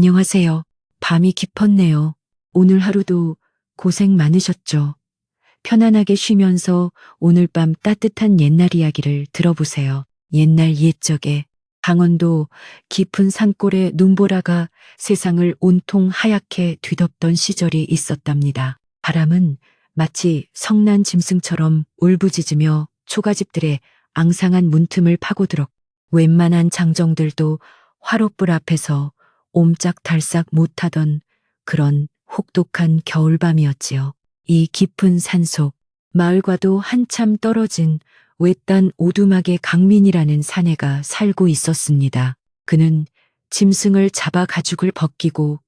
안녕하세요. 밤이 깊었네요. 오늘 하루도 고생 많으셨죠? 편안하게 쉬면서 오늘 밤 따뜻한 옛날 이야기를 들어보세요. 옛날 옛적에 강원도 깊은 산골에 눈보라가 세상을 온통 하얗게 뒤덮던 시절이 있었답니다. 바람은 마치 성난 짐승처럼 울부짖으며 초가집들의 앙상한 문틈을 파고들었고 웬만한 장정들도 화롯불 앞에서 옴짝달싹 못하던 그런 혹독한 겨울밤이었지요. 이 깊은 산속, 마을과도 한참 떨어진 외딴 오두막의 강민이라는 사내가 살고 있었습니다. 그는 짐승을 잡아 가죽을 벗기고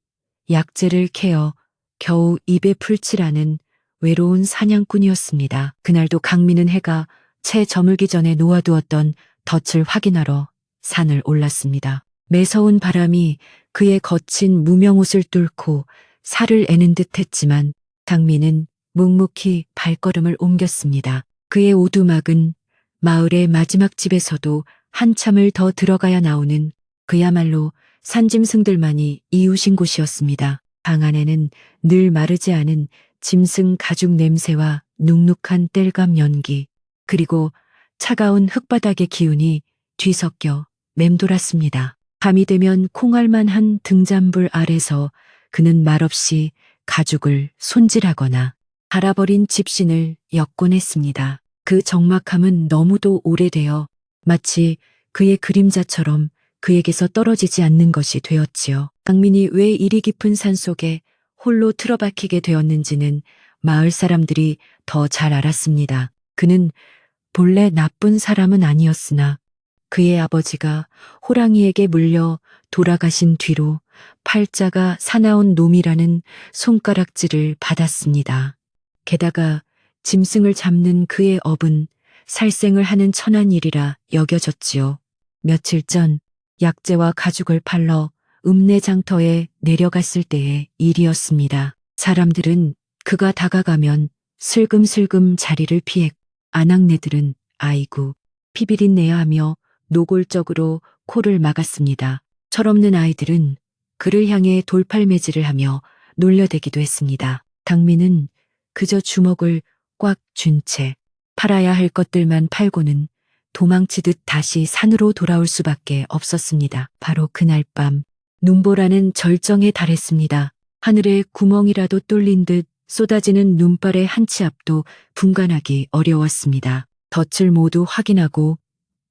약재를 캐어 겨우 입에 풀칠하는 외로운 사냥꾼이었습니다. 그날도 강민은 해가 채 저물기 전에 놓아두었던 덫을 확인하러 산을 올랐습니다. 매서운 바람이 그의 거친 무명옷을 뚫고 살을 애는 듯 했지만 강민은 묵묵히 발걸음을 옮겼습니다. 그의 오두막은 마을의 마지막 집에서도 한참을 더 들어가야 나오는 그야말로 산짐승들만이 이웃인 곳이었습니다. 방 안에는 늘 마르지 않은 짐승 가죽 냄새와 눅눅한 땔감 연기, 그리고 차가운 흙바닥의 기운이 뒤섞여 맴돌았습니다. 밤이 되면 콩알만한 등잔불 아래서 그는 말없이 가죽을 손질하거나 갈아버린 집신을 엮곤 했습니다. 그 적막함은 너무도 오래되어 마치 그의 그림자처럼 그에게서 떨어지지 않는 것이 되었지요. 강민이 왜 이리 깊은 산속에 홀로 틀어박히게 되었는지는 마을 사람들이 더 잘 알았습니다. 그는 본래 나쁜 사람은 아니었으나 그의 아버지가 호랑이에게 물려 돌아가신 뒤로 팔자가 사나운 놈이라는 손가락질을 받았습니다. 게다가 짐승을 잡는 그의 업은 살생을 하는 천한 일이라 여겨졌지요. 며칠 전 약재와 가죽을 팔러 읍내장터에 내려갔을 때의 일이었습니다. 사람들은 그가 다가가면 슬금슬금 자리를 피했고 아낙네들은 아이고 피비린내야 하며 노골적으로 코를 막았습니다. 철없는 아이들은 그를 향해 돌팔매질을 하며 놀려대기도 했습니다. 강민은 그저 주먹을 꽉 쥔 채 팔아야 할 것들만 팔고는 도망치듯 다시 산으로 돌아올 수밖에 없었습니다. 바로 그날 밤 눈보라는 절정에 달했습니다. 하늘에 구멍이라도 뚫린 듯 쏟아지는 눈발의 한 치 앞도 분간하기 어려웠습니다. 덫을 모두 확인하고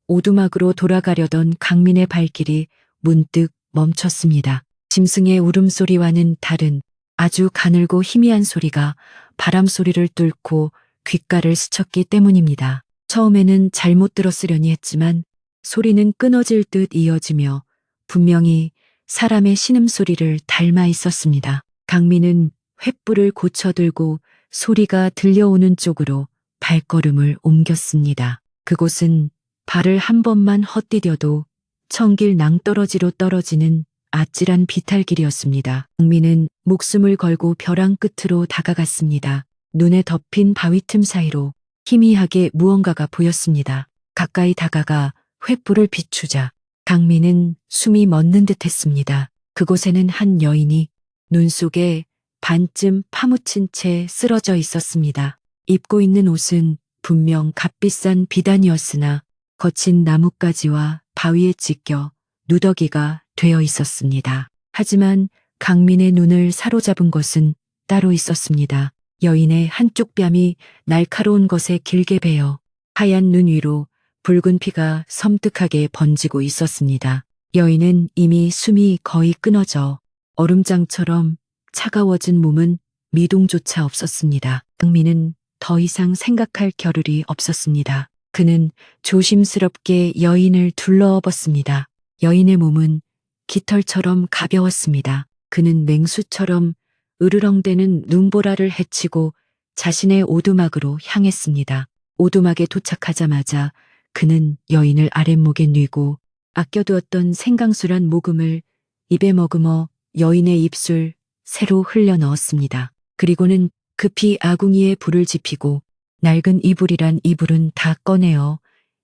오두막으로 돌아가려던 강민의 발길이 문득 멈췄습니다. 짐승의 울음소리와는 다른 아주 가늘고 희미한 소리가 바람 소리를 뚫고 귓가를 스쳤기 때문입니다. 처음에는 잘못 들었으려니 했지만 소리는 끊어질 듯 이어지며 분명히 사람의 신음소리를 닮아 있었습니다. 강민은 횃불을 고쳐들고 소리가 들려오는 쪽으로 발걸음을 옮겼습니다. 그곳은 발을 한 번만 헛디뎌도 천길 낭떠러지로 떨어지는 아찔한 비탈길이었습니다. 강민은 목숨을 걸고 벼랑 끝으로 다가갔습니다. 눈에 덮인 바위 틈 사이로 희미하게 무언가가 보였습니다. 가까이 다가가 횃불을 비추자 강민은 숨이 멎는 듯 했습니다. 그곳에는 한 여인이 눈 속에 반쯤 파묻힌 채 쓰러져 있었습니다. 입고 있는 옷은 분명 값비싼 비단이었으나 거친 나뭇가지와 바위에 찢겨 누더기가 되어 있었습니다. 하지만 강민의 눈을 사로잡은 것은 따로 있었습니다. 여인의 한쪽 뺨이 날카로운 것에 길게 베어 하얀 눈 위로 붉은 피가 섬뜩하게 번지고 있었습니다. 여인은 이미 숨이 거의 끊어져 얼음장처럼 차가워진 몸은 미동조차 없었습니다. 강민은 더 이상 생각할 겨를이 없었습니다. 그는 조심스럽게 여인을 둘러엎었습니다. 여인의 몸은 깃털처럼 가벼웠습니다. 그는 맹수처럼 으르렁대는 눈보라를 헤치고 자신의 오두막으로 향했습니다. 오두막에 도착하자마자 그는 여인을 아랫목에 뉘고 아껴두었던 생강수란 모금을 입에 머금어 여인의 입술 새로 흘려 넣었습니다. 그리고는 급히 아궁이에 불을 지피고 낡은 이불이란 이불은 다 꺼내어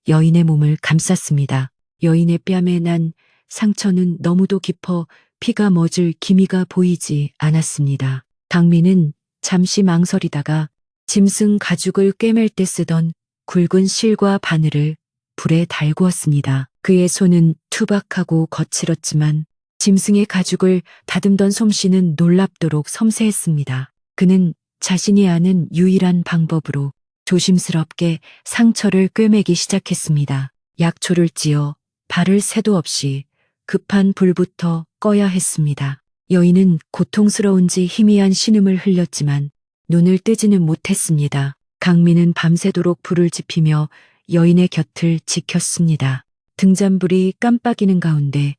여인의 몸을 감쌌습니다. 여인의 뺨에 난 상처는 너무도 깊어 피가 멎을 기미가 보이지 않았습니다. 강민은 잠시 망설이다가 짐승 가죽을 꿰맬 때 쓰던 굵은 실과 바늘을 불에 달구었습니다. 그의 손은 투박하고 거칠었지만 짐승의 가죽을 다듬던 솜씨는 놀랍도록 섬세했습니다. 그는 자신이 아는 유일한 방법으로 조심스럽게 상처를 꿰매기 시작했습니다. 약초를 찧어 발을 새도 없이 급한 불부터 꺼야 했습니다. 여인은 고통스러운지 희미한 신음을 흘렸지만 눈을 뜨지는 못했습니다. 강민은 밤새도록 불을 지피며 여인의 곁을 지켰습니다. 등잔불이 깜빡이는 가운데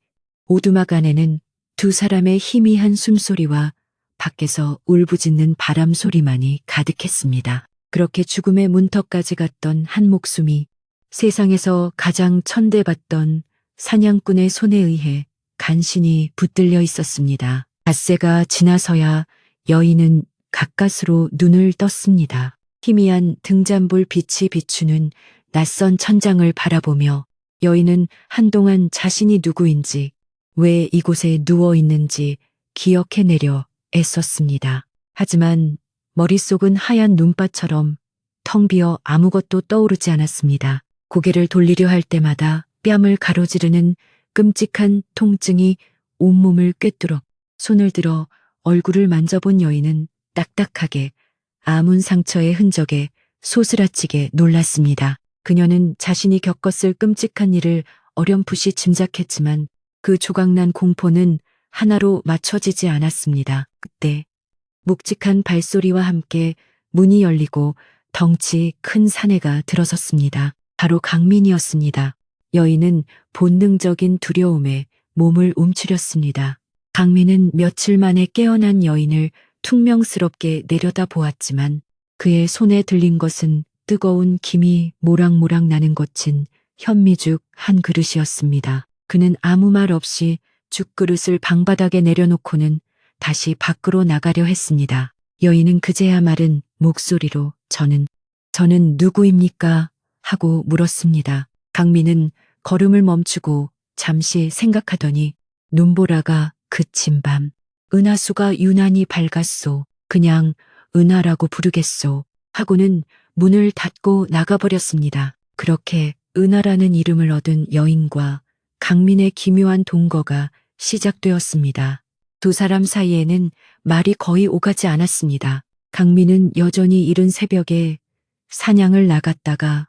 오두막 안에는 두 사람의 희미한 숨소리와 밖에서 울부짖는 바람 소리만이 가득했습니다. 그렇게 죽음의 문턱까지 갔던 한 목숨이 세상에서 가장 천대받던 사냥꾼의 손에 의해 간신히 붙들려 있었습니다. 닷새가 지나서야 여인은 가까스로 눈을 떴습니다. 희미한 등잔불 빛이 비추는 낯선 천장을 바라보며 여인은 한동안 자신이 누구인지 왜 이곳에 누워 있는지 기억해내려 애썼습니다. 하지만 머릿속은 하얀 눈바처럼 텅 비어 아무것도 떠오르지 않았습니다. 고개를 돌리려 할 때마다 뺨을 가로지르는 끔찍한 통증이 온몸을 꿰뚫어 손을 들어 얼굴을 만져본 여인은 딱딱하게 아문 상처의 흔적에 소스라치게 놀랐습니다. 그녀는 자신이 겪었을 끔찍한 일을 어렴풋이 짐작했지만 그 조각난 공포는 하나로 맞춰지지 않았습니다. 그때 묵직한 발소리와 함께 문이 열리고 덩치 큰 사내가 들어섰습니다. 바로 강민이었습니다. 여인은 본능적인 두려움에 몸을 움츠렸습니다. 강민은 며칠 만에 깨어난 여인을 퉁명스럽게 내려다보았지만 그의 손에 들린 것은 뜨거운 김이 모락모락 나는 거친 현미죽 한 그릇이었습니다. 그는 아무 말 없이 죽그릇을 방바닥에 내려놓고는 다시 밖으로 나가려 했습니다. 여인은 그제야 마른 목소리로 저는 누구입니까? 하고 물었습니다. 강민은 걸음을 멈추고 잠시 생각하더니 눈보라가 그친 밤 은하수가 유난히 밝았소. 그냥 은하라고 부르겠소. 하고는 문을 닫고 나가버렸습니다. 그렇게 은하라는 이름을 얻은 여인과 강민의 기묘한 동거가 시작되었습니다. 두 사람 사이에는 말이 거의 오가지 않았습니다. 강민은 여전히 이른 새벽에 사냥을 나갔다가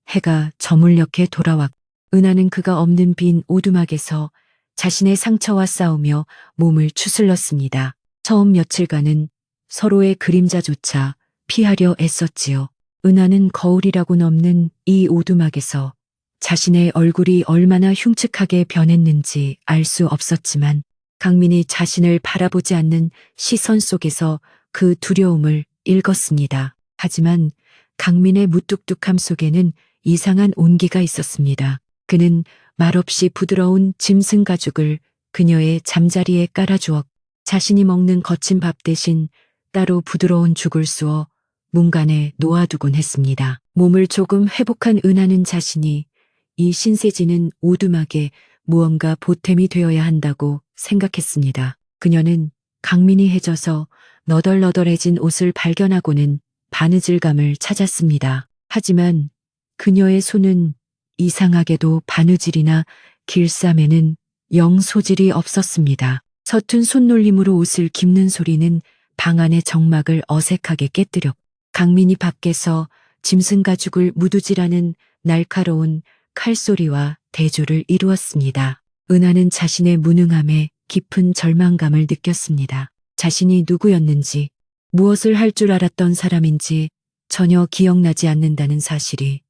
해가 저물녘에 돌아왔고 은하는 그가 없는 빈 오두막에서 자신의 상처와 싸우며 몸을 추슬렀습니다. 처음 며칠간은 서로의 그림자조차 피하려 애썼지요. 은하는 거울이라고는 없는 이 오두막에서 자신의 얼굴이 얼마나 흉측하게 변했는지 알 수 없었지만 강민이 자신을 바라보지 않는 시선 속에서 그 두려움을 읽었습니다. 하지만 강민의 무뚝뚝함 속에는 이상한 온기가 있었습니다. 그는 말없이 부드러운 짐승 가죽을 그녀의 잠자리에 깔아주었고 자신이 먹는 거친 밥 대신 따로 부드러운 죽을 쑤어 문간에 놓아두곤 했습니다. 몸을 조금 회복한 은하는 자신이 이 신세지는 오두막에 무언가 보탬이 되어야 한다고 생각했습니다. 그녀는 강민이 해져서 너덜너덜해진 옷을 발견하고는 바느질감을 찾았습니다. 하지만 그녀의 손은 이상하게도 바느질이나 길쌈에는 영 소질이 없었습니다. 서툰 손놀림으로 옷을 깁는 소리는 방 안의 정막을 어색하게 깨뜨렸고 강민이 밖에서 짐승 가죽을 무두질하는 날카로운 칼소리와 대조를 이루었습니다. 은하는 자신의 무능함에 깊은 절망감을 느꼈습니다. 자신이 누구였는지 무엇을 할 줄 알았던 사람인지 전혀 기억나지 않는다는 사실이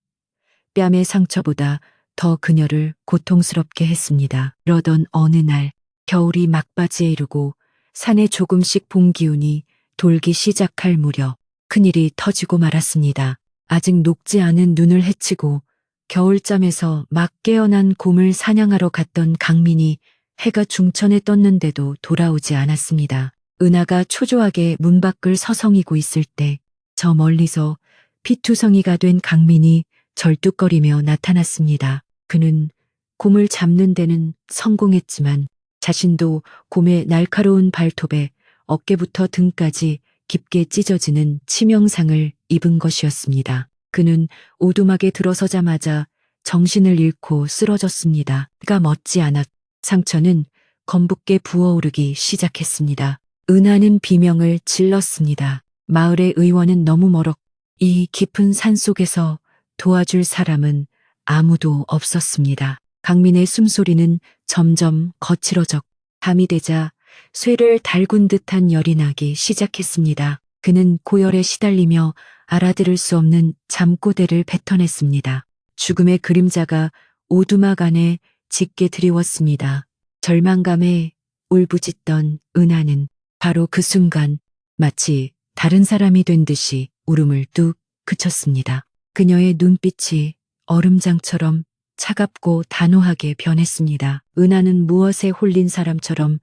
뺨의 상처보다 더 그녀를 고통스럽게 했습니다. 그러던 어느 날 겨울이 막바지에 이르고 산에 조금씩 봄 기운이 돌기 시작할 무렵 큰일이 터지고 말았습니다. 아직 녹지 않은 눈을 헤치고 겨울잠에서 막 깨어난 곰을 사냥하러 갔던 강민이 해가 중천에 떴는데도 돌아오지 않았습니다. 은하가 초조하게 문 밖을 서성이고 있을 때 저 멀리서 피투성이가 된 강민이 절뚝거리며 나타났습니다. 그는 곰을 잡는 데는 성공했지만 자신도 곰의 날카로운 발톱에 어깨부터 등까지 깊게 찢어지는 치명상을 입은 것이었습니다. 그는 오두막에 들어서자마자 정신을 잃고 쓰러졌습니다. 그가 멎지 않았. 상처는 검붉게 부어오르기 시작했습니다. 은하는 비명을 질렀습니다. 마을의 의원은 너무 멀었. 이 깊은 산속에서 도와줄 사람은 아무도 없었습니다. 강민의 숨소리는 점점 거칠어졌. 밤이 되자 쇠를 달군 듯한 열이 나기 시작했습니다. 그는 고열에 시달리며 알아들을 수 없는 잠꼬대를 뱉어냈습니다. 죽음의 그림자가 오두막 안에 짙게 드리웠습니다. 절망감에 울부짖던 은하는 바로 그 순간 마치 다른 사람이 된 듯이 울음을 뚝 그쳤습니다. 그녀의 눈빛이 얼음장처럼 차갑고 단호하게 변했습니다. 은하는 무엇에 홀린 사람처럼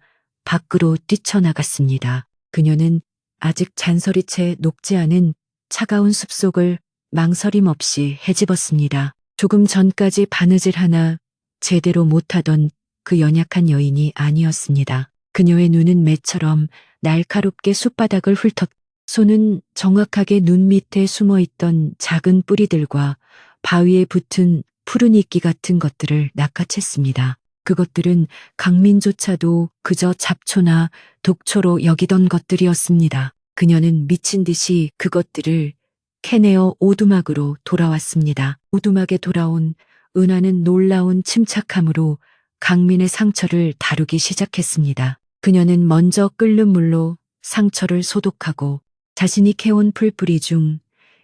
밖으로 뛰쳐나갔습니다. 그녀는 아직 잔설이 채 녹지 않은 차가운 숲속을 망설임 없이 헤집었습니다. 조금 전까지 바느질 하나 제대로 못하던 그 연약한 여인이 아니었습니다. 그녀의 눈은 매처럼 날카롭게 숲바닥을 훑었. 손은 정확하게 눈 밑에 숨어있던 작은 뿌리들과 바위에 붙은 푸른 이끼 같은 것들을 낚아챘습니다. 그것들은 강민조차도 그저 잡초나 독초로 여기던 것들이었습니다. 그녀는 미친 듯이 그것들을 캐내어 오두막으로 돌아왔습니다. 오두막에 돌아온 은하는 놀라운 침착함으로 강민의 상처를 다루기 시작했습니다. 그녀는 먼저 끓는 물로 상처를 소독하고 자신이 캐온 풀뿌리 중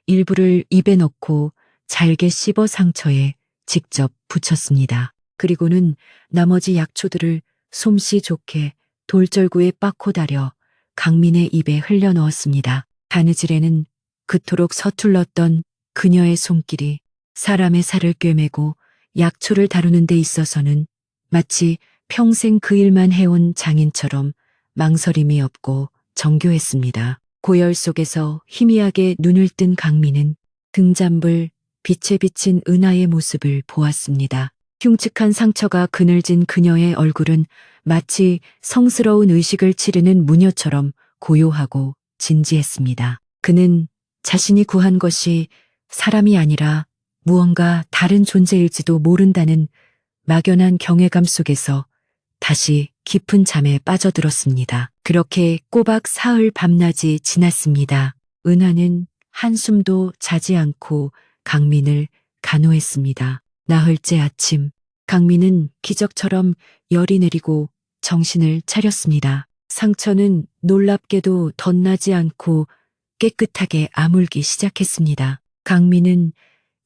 일부를 입에 넣고 잘게 씹어 상처에 직접 붙였습니다. 그리고는 나머지 약초들을 솜씨 좋게 돌절구에 빻고 다려 강민의 입에 흘려 넣었습니다. 바느질에는 그토록 서툴렀던 그녀의 손길이 사람의 살을 꿰매고 약초를 다루는 데 있어서는 마치 평생 그 일만 해온 장인처럼 망설임이 없고 정교했습니다. 고열 속에서 희미하게 눈을 뜬 강민은 등잔불 빛에 비친 은하의 모습을 보았습니다. 흉측한 상처가 그늘진 그녀의 얼굴은 마치 성스러운 의식을 치르는 무녀처럼 고요하고 진지했습니다. 그는 자신이 구한 것이 사람이 아니라 무언가 다른 존재일지도 모른다는 막연한 경외감 속에서 다시 깊은 잠에 빠져들었습니다. 그렇게 꼬박 사흘 밤낮이 지났습니다. 은하는 한숨도 자지 않고 강민을 간호했습니다. 나흘째 아침, 강민은 기적처럼 열이 내리고 정신을 차렸습니다. 상처는 놀랍게도 덧나지 않고 깨끗하게 아물기 시작했습니다. 강민은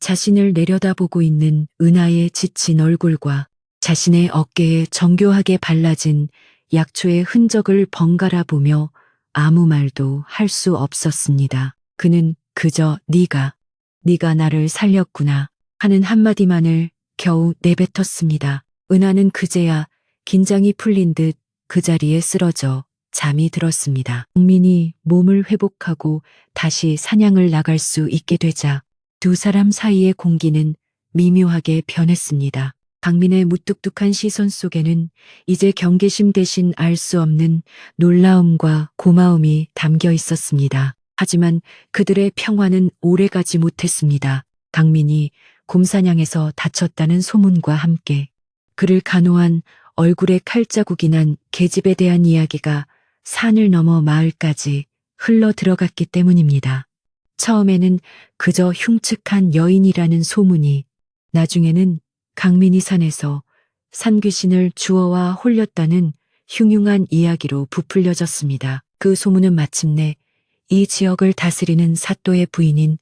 자신을 내려다보고 있는 은하의 지친 얼굴과 자신의 어깨에 정교하게 발라진 약초의 흔적을 번갈아 보며 아무 말도 할 수 없었습니다. 그는 그저 네가 나를 살렸구나 하는 한마디만을 겨우 내뱉었습니다. 은하는 그제야 긴장이 풀린 듯 그 자리에 쓰러져 잠이 들었습니다. 강민이 몸을 회복하고 다시 사냥을 나갈 수 있게 되자 두 사람 사이의 공기는 미묘하게 변했습니다. 강민의 무뚝뚝한 시선 속에는 이제 경계심 대신 알 수 없는 놀라움과 고마움이 담겨 있었습니다. 하지만 그들의 평화는 오래가지 못했습니다. 강민이 곰사냥에서 다쳤다는 소문과 함께 그를 간호한 얼굴에 칼자국이 난 계집에 대한 이야기가 산을 넘어 마을까지 흘러 들어갔기 때문입니다. 처음에는 그저 흉측한 여인이라는 소문이, 나중에는 강민이 산에서 산귀신을 주워와 홀렸다는 흉흉한 이야기로 부풀려졌습니다. 그 소문은 마침내 이 지역을 다스리는 사또의 부인인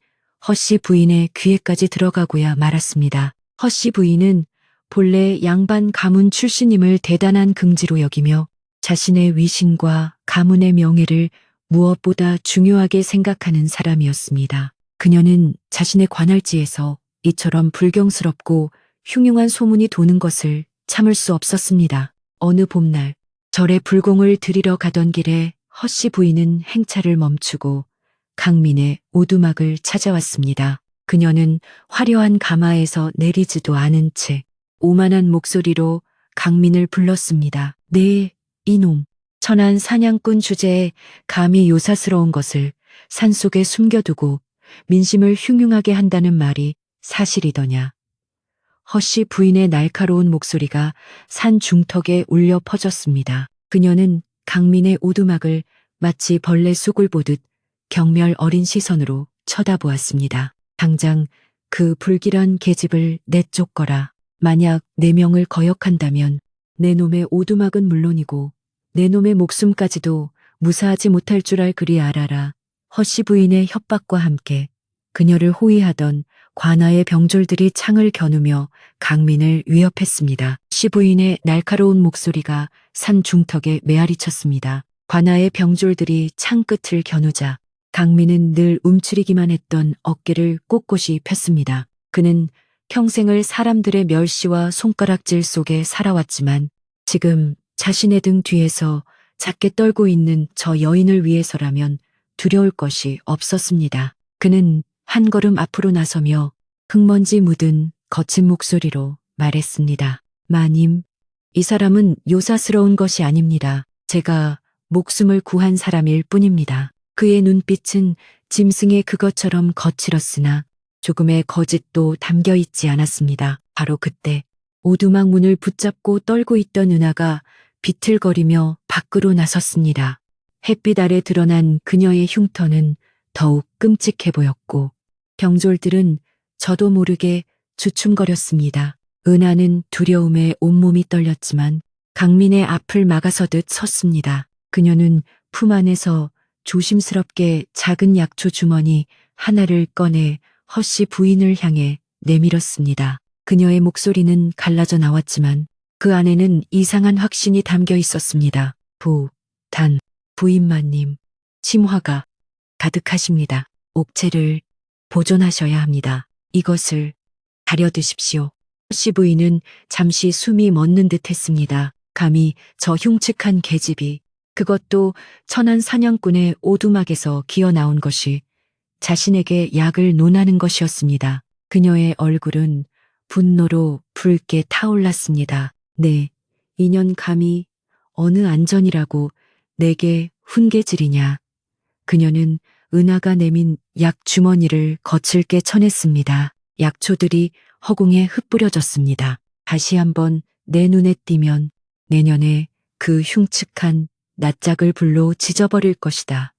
허씨 부인의 귀에까지 들어가고야 말았습니다. 허씨 부인은 본래 양반 가문 출신임을 대단한 긍지로 여기며 자신의 위신과 가문의 명예를 무엇보다 중요하게 생각하는 사람이었습니다. 그녀는 자신의 관할지에서 이처럼 불경스럽고 흉흉한 소문이 도는 것을 참을 수 없었습니다. 어느 봄날 절에 불공을 드리러 가던 길에 허씨 부인은 행차를 멈추고 강민의 오두막을 찾아왔습니다. 그녀는 화려한 가마에서 내리지도 않은 채 오만한 목소리로 강민을 불렀습니다. 네, 이놈. 천한 사냥꾼 주제에 감히 요사스러운 것을 산속에 숨겨두고 민심을 흉흉하게 한다는 말이 사실이더냐. 허씨 부인의 날카로운 목소리가 산 중턱에 울려 퍼졌습니다. 그녀는 강민의 오두막을 마치 벌레 쑥을 보듯 경멸 어린 시선으로 쳐다보았습니다. 당장 그 불길한 계집을 내쫓거라. 만약 내 명을 거역한다면 내 놈의 오두막은 물론이고 내 놈의 목숨까지도 무사하지 못할 줄 알 그리 알아라. 허씨 부인의 협박과 함께 그녀를 호위하던 관아의 병졸들이 창을 겨누며 강민을 위협했습니다. 허씨 부인의 날카로운 목소리가 산 중턱에 메아리쳤습니다. 관아의 병졸들이 창 끝을 겨누자 강민은 늘 움츠리기만 했던 어깨를 꼿꼿이 폈습니다. 그는 평생을 사람들의 멸시와 손가락질 속에 살아왔지만 지금 자신의 등 뒤에서 작게 떨고 있는 저 여인을 위해서라면 두려울 것이 없었습니다. 그는 한 걸음 앞으로 나서며 흙먼지 묻은 거친 목소리로 말했습니다. 마님, 이 사람은 요사스러운 것이 아닙니다. 제가 목숨을 구한 사람일 뿐입니다. 그의 눈빛은 짐승의 그것처럼 거칠었으나 조금의 거짓도 담겨 있지 않았습니다. 바로 그때 오두막 문을 붙잡고 떨고 있던 은하가 비틀거리며 밖으로 나섰습니다. 햇빛 아래 드러난 그녀의 흉터는 더욱 끔찍해 보였고 병졸들은 저도 모르게 주춤거렸습니다. 은하는 두려움에 온몸이 떨렸지만 강민의 앞을 막아서듯 섰습니다. 그녀는 품 안에서 조심스럽게 작은 약초 주머니 하나를 꺼내 허씨 부인을 향해 내밀었습니다. 그녀의 목소리는 갈라져 나왔지만 그 안에는 이상한 확신이 담겨 있었습니다. 부인마님, 심화가 가득하십니다. 옥체를 보존하셔야 합니다. 이것을 가려두십시오. 허씨 부인은 잠시 숨이 멎는 듯 했습니다. 감히 저 흉측한 계집이, 그것도 천한 사냥꾼의 오두막에서 기어나온 것이 자신에게 약을 논하는 것이었습니다. 그녀의 얼굴은 분노로 붉게 타올랐습니다. 네, 이년 감히 어느 안전이라고 내게 훈계질이냐. 그녀는 은하가 내민 약 주머니를 거칠게 쳐냈습니다. 약초들이 허공에 흩뿌려졌습니다. 다시 한번 내 눈에 띄면 내년에 그 흉측한 낯짝을 불로 지져버릴 것이다.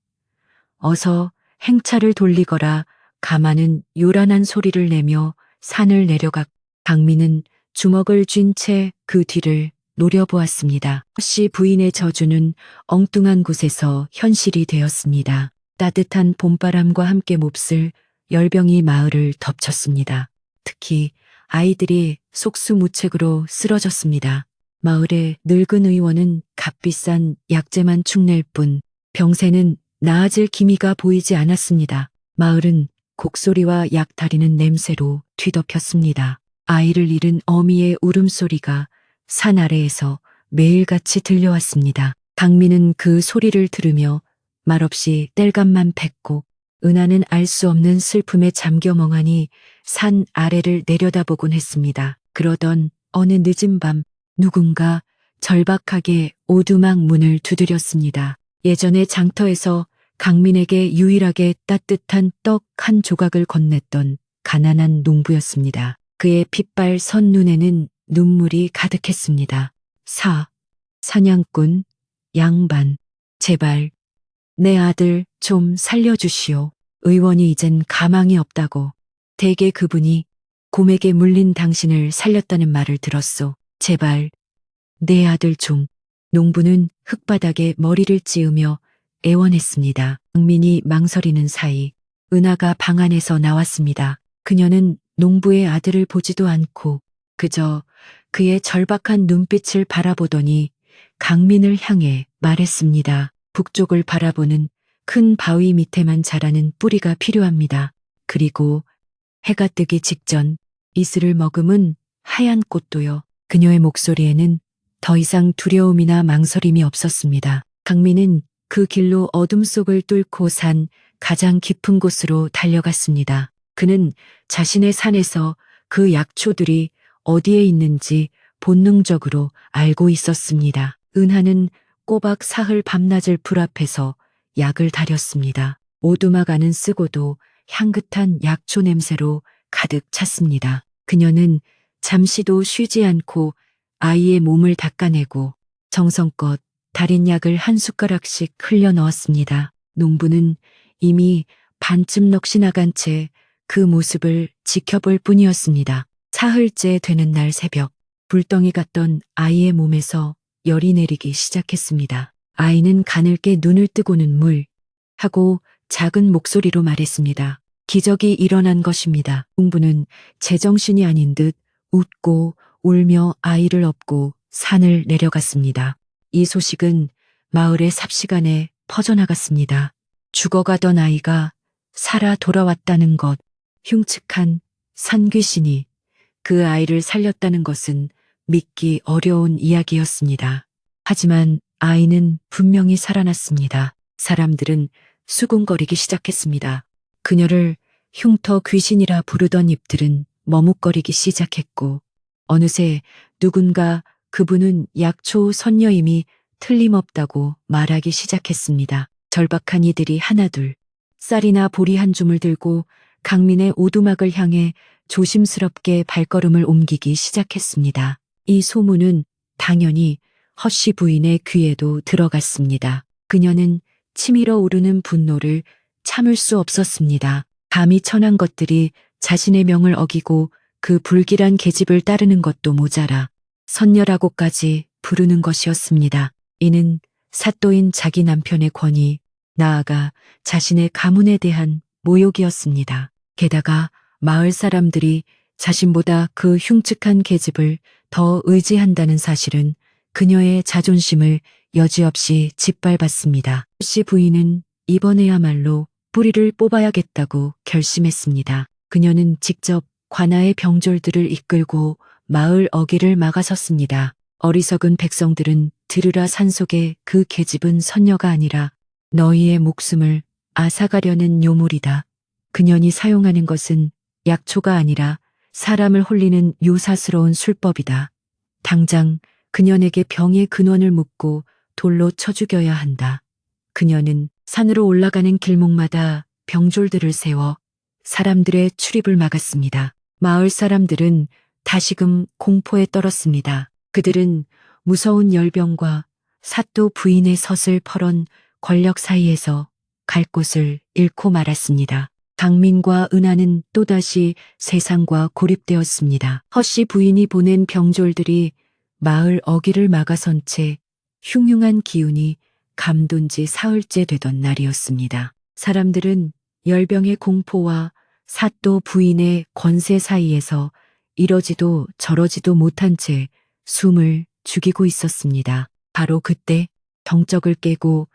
어서 행차를 돌리거라. 가마는 요란한 소리를 내며 산을 내려가 강민은 주먹을 쥔 채 그 뒤를 노려보았습니다. 허씨 부인의 저주는 엉뚱한 곳에서 현실이 되었습니다. 따뜻한 봄바람과 함께 몹쓸 열병이 마을을 덮쳤습니다. 특히 아이들이 속수무책으로 쓰러졌습니다. 마을의 늙은 의원은 값비싼 약재만 축낼 뿐 병세는 나아질 기미가 보이지 않았습니다. 마을은 곡소리와 약탈이는 냄새로 뒤덮였습니다. 아이를 잃은 어미의 울음소리가 산 아래에서 매일같이 들려왔습니다. 강민은 그 소리를 들으며 말없이 땔감만 뱉고 은하는 알 수 없는 슬픔에 잠겨 멍하니 산 아래를 내려다보곤 했습니다. 그러던 어느 늦은 밤 누군가 절박하게 오두막 문을 두드렸습니다. 예전에 장터에서 강민에게 유일하게 따뜻한 떡 한 조각을 건넸던 가난한 농부였습니다. 그의 핏발 선 눈에는 눈물이 가득했습니다. 사냥꾼, 양반, 제발 내 아들 좀 살려주시오. 의원이 이젠 가망이 없다고 대개 그분이 곰에게 물린 당신을 살렸다는 말을 들었소. 제발 내 아들 좀. 농부는 흙바닥에 머리를 찌으며 애원했습니다. 강민이 망설이는 사이 은하가 방 안에서 나왔습니다. 그녀는 농부의 아들을 보지도 않고 그저 그의 절박한 눈빛을 바라보더니 강민을 향해 말했습니다. 북쪽을 바라보는 큰 바위 밑에만 자라는 뿌리가 필요합니다. 그리고 해가 뜨기 직전 이슬을 머금은 하얀 꽃도요. 그녀의 목소리에는 더 이상 두려움이나 망설임이 없었습니다. 강민은 그 길로 어둠 속을 뚫고 산 가장 깊은 곳으로 달려갔습니다. 그는 자신의 산에서 그 약초들이 어디에 있는지 본능적으로 알고 있었습니다. 은하는 꼬박 사흘 밤낮을 불 앞에서 약을 다렸습니다. 오두막 안은 쓰고도 향긋한 약초 냄새로 가득 찼습니다. 그녀는 잠시도 쉬지 않고 아이의 몸을 닦아내고 정성껏 달인 약을 한 숟가락씩 흘려 넣었습니다. 농부는 이미 반쯤 넋이 나간 채 그 모습을 지켜볼 뿐이었습니다. 사흘째 되는 날 새벽, 불덩이 같던 아이의 몸에서 열이 내리기 시작했습니다. 아이는 가늘게 눈을 뜨고는 물 하고 작은 목소리로 말했습니다. 기적이 일어난 것입니다. 농부는 제정신이 아닌 듯 웃고 울며 아이를 업고 산을 내려갔습니다. 이 소식은 마을의 삽시간에 퍼져나갔습니다. 죽어가던 아이가 살아 돌아왔다는 것, 흉측한 산귀신이 그 아이를 살렸다는 것은 믿기 어려운 이야기였습니다. 하지만 아이는 분명히 살아났습니다. 사람들은 수군거리기 시작했습니다. 그녀를 흉터 귀신이라 부르던 입들은 머뭇거리기 시작했고 어느새 누군가 그분은 약초 선녀임이 틀림없다고 말하기 시작했습니다. 절박한 이들이 하나둘 쌀이나 보리 한 줌을 들고 강민의 오두막을 향해 조심스럽게 발걸음을 옮기기 시작했습니다. 이 소문은 당연히 허씨 부인의 귀에도 들어갔습니다. 그녀는 치밀어 오르는 분노를 참을 수 없었습니다. 감히 천한 것들이 자신의 명을 어기고 그 불길한 계집을 따르는 것도 모자라 선녀라고까지 부르는 것이었습니다. 이는 사또인 자기 남편의 권위, 나아가 자신의 가문에 대한 모욕이었습니다. 게다가 마을 사람들이 자신보다 그 흉측한 계집을 더 의지한다는 사실은 그녀의 자존심을 여지없이 짓밟았습니다. 씨 부인은 이번에야말로 뿌리를 뽑아야겠다고 결심했습니다. 그녀는 직접 관아의 병졸들을 이끌고 마을 어귀를 막아섰습니다. 어리석은 백성들은 들으라 산속의 그 계집은 선녀가 아니라 너희의 목숨을 앗아가려는 요물이다. 그년이 사용하는 것은 약초가 아니라 사람을 홀리는 요사스러운 술법이다. 당장 그년에게 병의 근원을 묻고 돌로 쳐 죽여야 한다. 그녀는 산으로 올라가는 길목마다 병졸들을 세워 사람들의 출입을 막았습니다. 마을 사람들은 다시금 공포에 떨었습니다. 그들은 무서운 열병과 사또 부인의 섯을 퍼런 권력 사이에서 갈 곳을 잃고 말았습니다. 강민과 은하는 또다시 세상과 고립되었습니다. 허씨 부인이 보낸 병졸들이 마을 어귀를 막아선 채 흉흉한 기운이 감돈 지 사흘째 되던 날이었습니다. 사람들은 열병의 공포와 사또 부인의 권세 사이에서 이러지도 저러지도 못한 채 숨을 죽이고 있었습니다. 바로 그때 경적을 깨고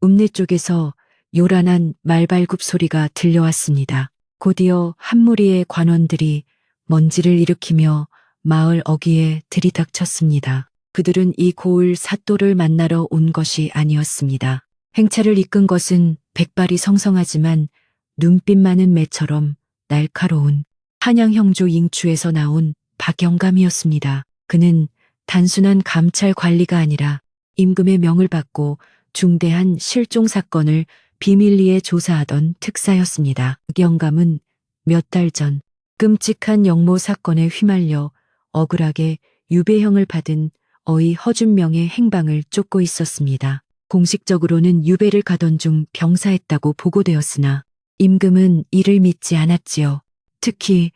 읍내 쪽에서 요란한 말발굽 소리가 들려왔습니다. 곧이어 한 무리의 관원들이 먼지를 일으키며 마을 어귀에 들이닥쳤습니다. 그들은 이 고을 사또를 만나러 온 것이 아니었습니다. 행차를 이끈 것은 백발이 성성하지만 눈빛 많은 매처럼 날카로운 한양형조 잉추에서 나온 박영감이었습니다. 그는 단순한 감찰 관리가 아니라 임금의 명을 받고 중대한 실종 사건을 비밀리에 조사하던 특사였습니다. 박영감은 몇 달 전 끔찍한 영모 사건에 휘말려 억울하게 유배형을 받은 어이 허준명의 행방을 쫓고 있었습니다. 공식적으로는 유배를 가던 중 병사했다고 보고되었으나 임금은 이를 믿지 않았지요. 특히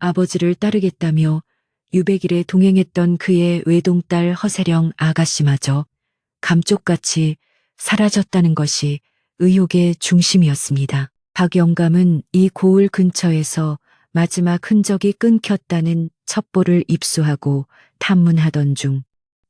아버지를 따르겠다며 유배길에 동행했던 그의 외동딸 허세령 아가씨마저 감쪽같이 사라졌다는 것이 의혹의 중심이었습니다. 박영감은 이 고을 근처에서 마지막 흔적이 끊겼다는 첩보를 입수하고 탐문하던 중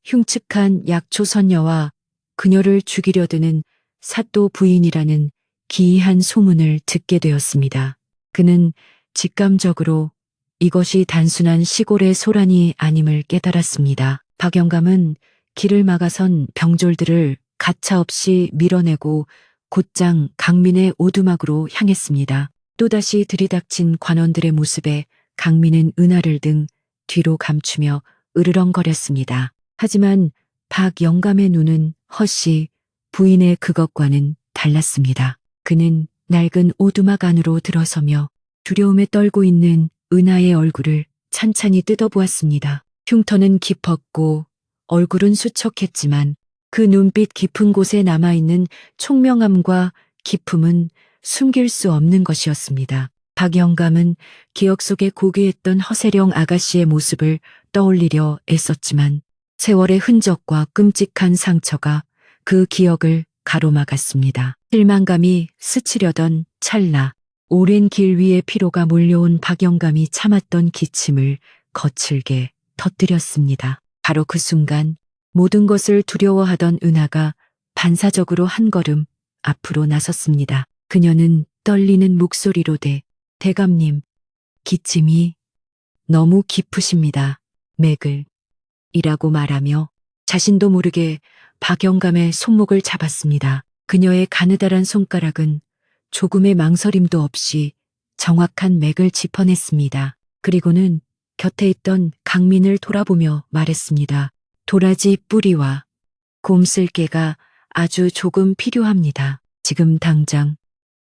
흉측한 약초선녀와 그녀를 죽이려 드는 사또 부인이라는 기이한 소문을 듣게 되었습니다. 그는 직감적으로 이것이 단순한 시골의 소란이 아님을 깨달았습니다. 박영감은 길을 막아선 병졸들을 가차없이 밀어내고 곧장 강민의 오두막으로 향했습니다. 또다시 들이닥친 관원들의 모습에 강민은 은하를 등 뒤로 감추며 으르렁거렸습니다. 하지만 박 영감의 눈은 허씨 부인의 그것과는 달랐습니다. 그는 낡은 오두막 안으로 들어서며 두려움에 떨고 있는 은하의 얼굴을 찬찬히 뜯어보았습니다. 흉터는 깊었고 얼굴은 수척했지만 그 눈빛 깊은 곳에 남아있는 총명함과 기품은 숨길 수 없는 것이었습니다. 박 영감은 기억 속에 고귀했던 허세령 아가씨의 모습을 떠올리려 애썼지만 세월의 흔적과 끔찍한 상처가 그 기억을 가로막았습니다. 실망감이 스치려던 찰나 오랜 길 위에 피로가 몰려온 박 영감이 참았던 기침을 거칠게 터뜨렸습니다. 바로 그 순간 모든 것을 두려워하던 은하가 반사적으로 한 걸음 앞으로 나섰습니다. 그녀는 떨리는 목소리로 대감님, 기침이 너무 깊으십니다. 맥을 이라고 말하며 자신도 모르게 박영감의 손목을 잡았습니다. 그녀의 가느다란 손가락은 조금의 망설임도 없이 정확한 맥을 짚어냈습니다. 그리고는 곁에 있던 강민을 돌아보며 말했습니다. 도라지 뿌리와 곰슬개가 아주 조금 필요합니다. 지금 당장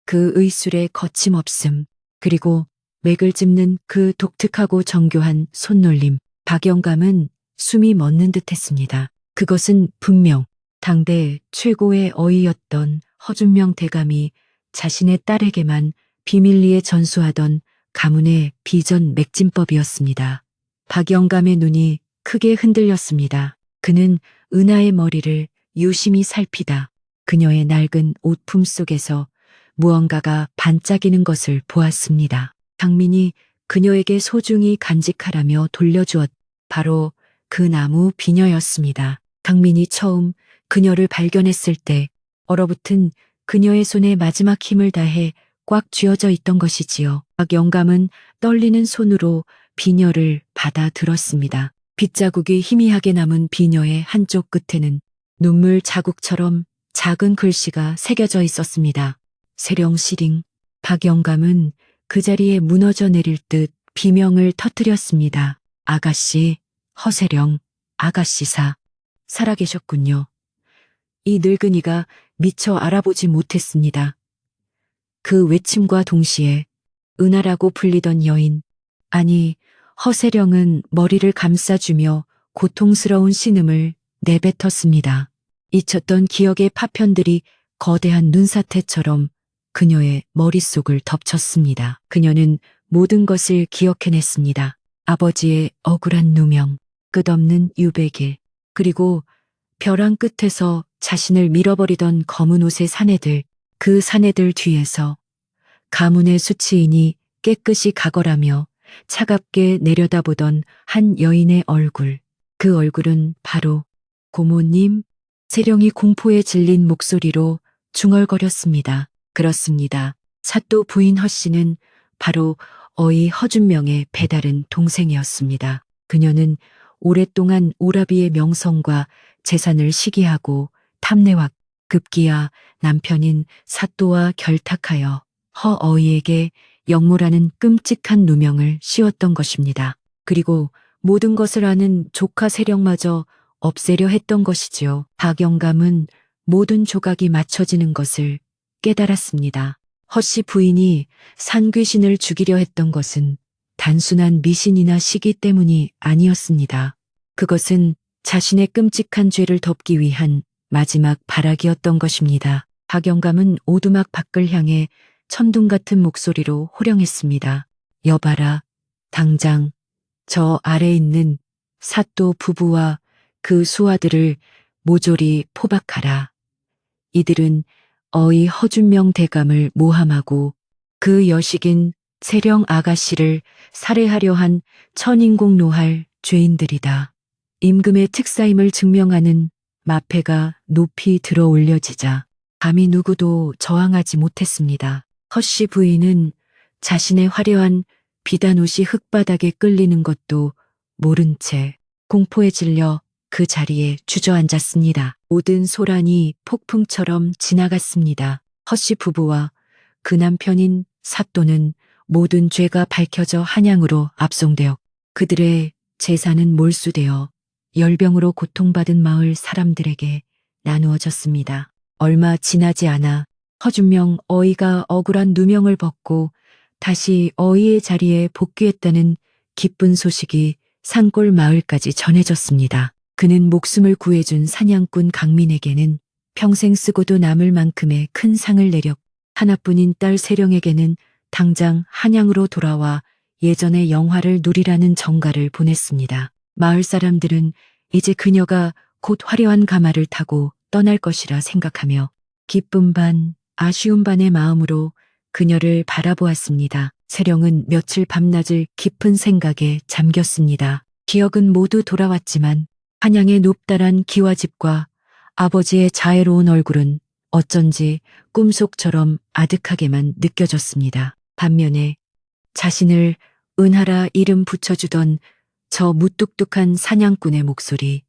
그 의술의 거침없음, 그리고 맥을 짚는 그 독특하고 정교한 손놀림. 박영감은 숨이 멎는 듯했습니다. 그것은 분명 당대 최고의 어이였던 허준명 대감이 자신의 딸에게만 비밀리에 전수하던 가문의 비전 맥진법이었습니다. 박영감의 눈이 크게 흔들렸습니다. 그는 은하의 머리를 유심히 살피다 그녀의 낡은 옷품 속에서 무언가가 반짝이는 것을 보았습니다. 강민이 그녀에게 소중히 간직하라며 돌려주었 바로 그 나무 비녀였습니다. 강민이 처음 그녀를 발견했을 때 얼어붙은 그녀의 손에 마지막 힘을 다해 꽉 쥐어져 있던 것이지요. 박영감은 떨리는 손으로 비녀를 받아 들었습니다. 빗자국이 희미하게 남은 비녀의 한쪽 끝에는 눈물 자국처럼 작은 글씨가 새겨져 있었습니다. 세령시링. 박영감은 그 자리에 무너져 내릴 듯 비명을 터뜨렸습니다. 아가씨, 허세령, 아가씨사, 살아계셨군요. 이 늙은이가 미처 알아보지 못했습니다. 그 외침과 동시에 은하라고 불리던 여인, 아니 허세령은 머리를 감싸주며 고통스러운 신음을 내뱉었습니다. 잊혔던 기억의 파편들이 거대한 눈사태처럼 그녀의 머릿속을 덮쳤습니다. 그녀는 모든 것을 기억해냈습니다. 아버지의 억울한 누명, 끝없는 유배길, 그리고 벼랑 끝에서 자신을 밀어버리던 검은 옷의 사내들, 그 사내들 뒤에서 가문의 수치인이 깨끗이 가거라며 차갑게 내려다보던 한 여인의 얼굴. 그 얼굴은 바로 고모님. 세령이 공포에 질린 목소리로 중얼거렸습니다. 그렇습니다. 사또 부인 허씨는 바로 어이 허준명의 배다른 동생이었습니다. 그녀는 오랫동안 오라비의 명성과 재산을 시기하고 탐내왔 급기야 남편인 사또와 결탁하여 허어이에게 영모라는 끔찍한 누명을 씌웠던 것입니다. 그리고 모든 것을 아는 조카 세령마저 없애려 했던 것이지요. 박영감은 모든 조각이 맞춰지는 것을 깨달았습니다. 허씨 부인이 산귀신을 죽이려 했던 것은 단순한 미신이나 시기 때문이 아니었습니다. 그것은 자신의 끔찍한 죄를 덮기 위한 마지막 발악이었던 것입니다. 박영감은 오두막 밖을 향해 천둥 같은 목소리로 호령했습니다. 여봐라, 당장 저 아래 있는 사또 부부와 그 수하들을 모조리 포박하라. 이들은 어이 허준명 대감을 모함하고 그 여식인 세령 아가씨를 살해하려 한 천인공 노할 죄인들이다. 임금의 특사임을 증명하는 마패가 높이 들어 올려지자 감히 누구도 저항하지 못했습니다. 허씨 부인은 자신의 화려한 비단옷이 흙바닥에 끌리는 것도 모른 채 공포에 질려 그 자리에 주저앉았습니다. 모든 소란이 폭풍처럼 지나갔습니다. 허씨 부부와 그 남편인 사또는 모든 죄가 밝혀져 한양으로 압송되어 그들의 재산은 몰수되어 열병으로 고통받은 마을 사람들에게 나누어졌습니다. 얼마 지나지 않아 허준명 어이가 억울한 누명을 벗고 다시 어이의 자리에 복귀했다는 기쁜 소식이 산골 마을까지 전해졌습니다. 그는 목숨을 구해준 사냥꾼 강민에게는 평생 쓰고도 남을 만큼의 큰 상을 내렸고 하나뿐인 딸 세령에게는 당장 한양으로 돌아와 예전의 영화를 누리라는 정가를 보냈습니다. 마을 사람들은 이제 그녀가 곧 화려한 가마를 타고 떠날 것이라 생각하며 기쁨 반 아쉬움 반의 마음으로 그녀를 바라보았습니다. 세령은 며칠 밤낮을 깊은 생각에 잠겼습니다. 기억은 모두 돌아왔지만 한양의 높다란 기와집과 아버지의 자애로운 얼굴은 어쩐지 꿈속처럼 아득하게만 느껴졌습니다. 반면에 자신을 은하라 이름 붙여주던 저 무뚝뚝한 사냥꾼의 목소리,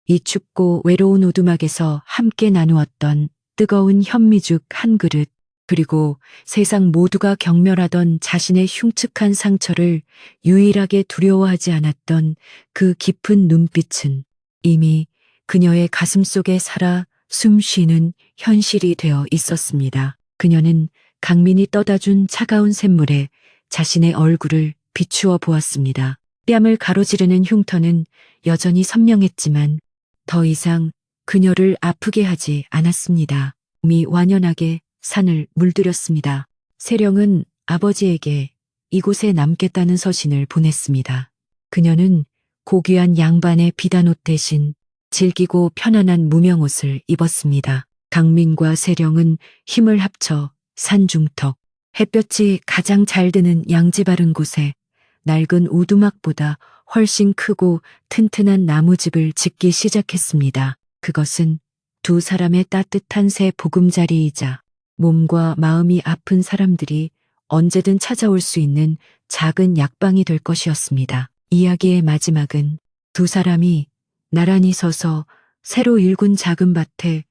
이 춥고 외로운 오두막에서 함께 나누었던 뜨거운 현미죽 한 그릇, 그리고 세상 모두가 경멸하던 자신의 흉측한 상처를 유일하게 두려워하지 않았던 그 깊은 눈빛은 이미 그녀의 가슴 속에 살아 숨쉬는 현실이 되어 있었습니다. 그녀는 강민이 떠다준 차가운 샘물에 자신의 얼굴을 비추어 보았습니다. 뺨을 가로지르는 흉터는 여전히 선명했지만 더 이상 그녀를 아프게 하지 않았습니다. 몸이 완연하게 산을 물들였습니다. 세령은 아버지에게 이곳에 남겠다는 서신을 보냈습니다. 그녀는 고귀한 양반의 비단옷 대신 질기고 편안한 무명옷을 입었습니다. 강민과 세령은 힘을 합쳐 산중턱, 햇볕이 가장 잘 드는 양지 바른 곳에 낡은 오두막보다 훨씬 크고 튼튼한 나무집을 짓기 시작했습니다. 그것은 두 사람의 따뜻한 새 보금자리이자 몸과 마음이 아픈 사람들이 언제든 찾아올 수 있는 작은 약방이 될 것이었습니다. 이야기의 마지막은 두 사람이 나란히 서서 새로 일군 작은 밭에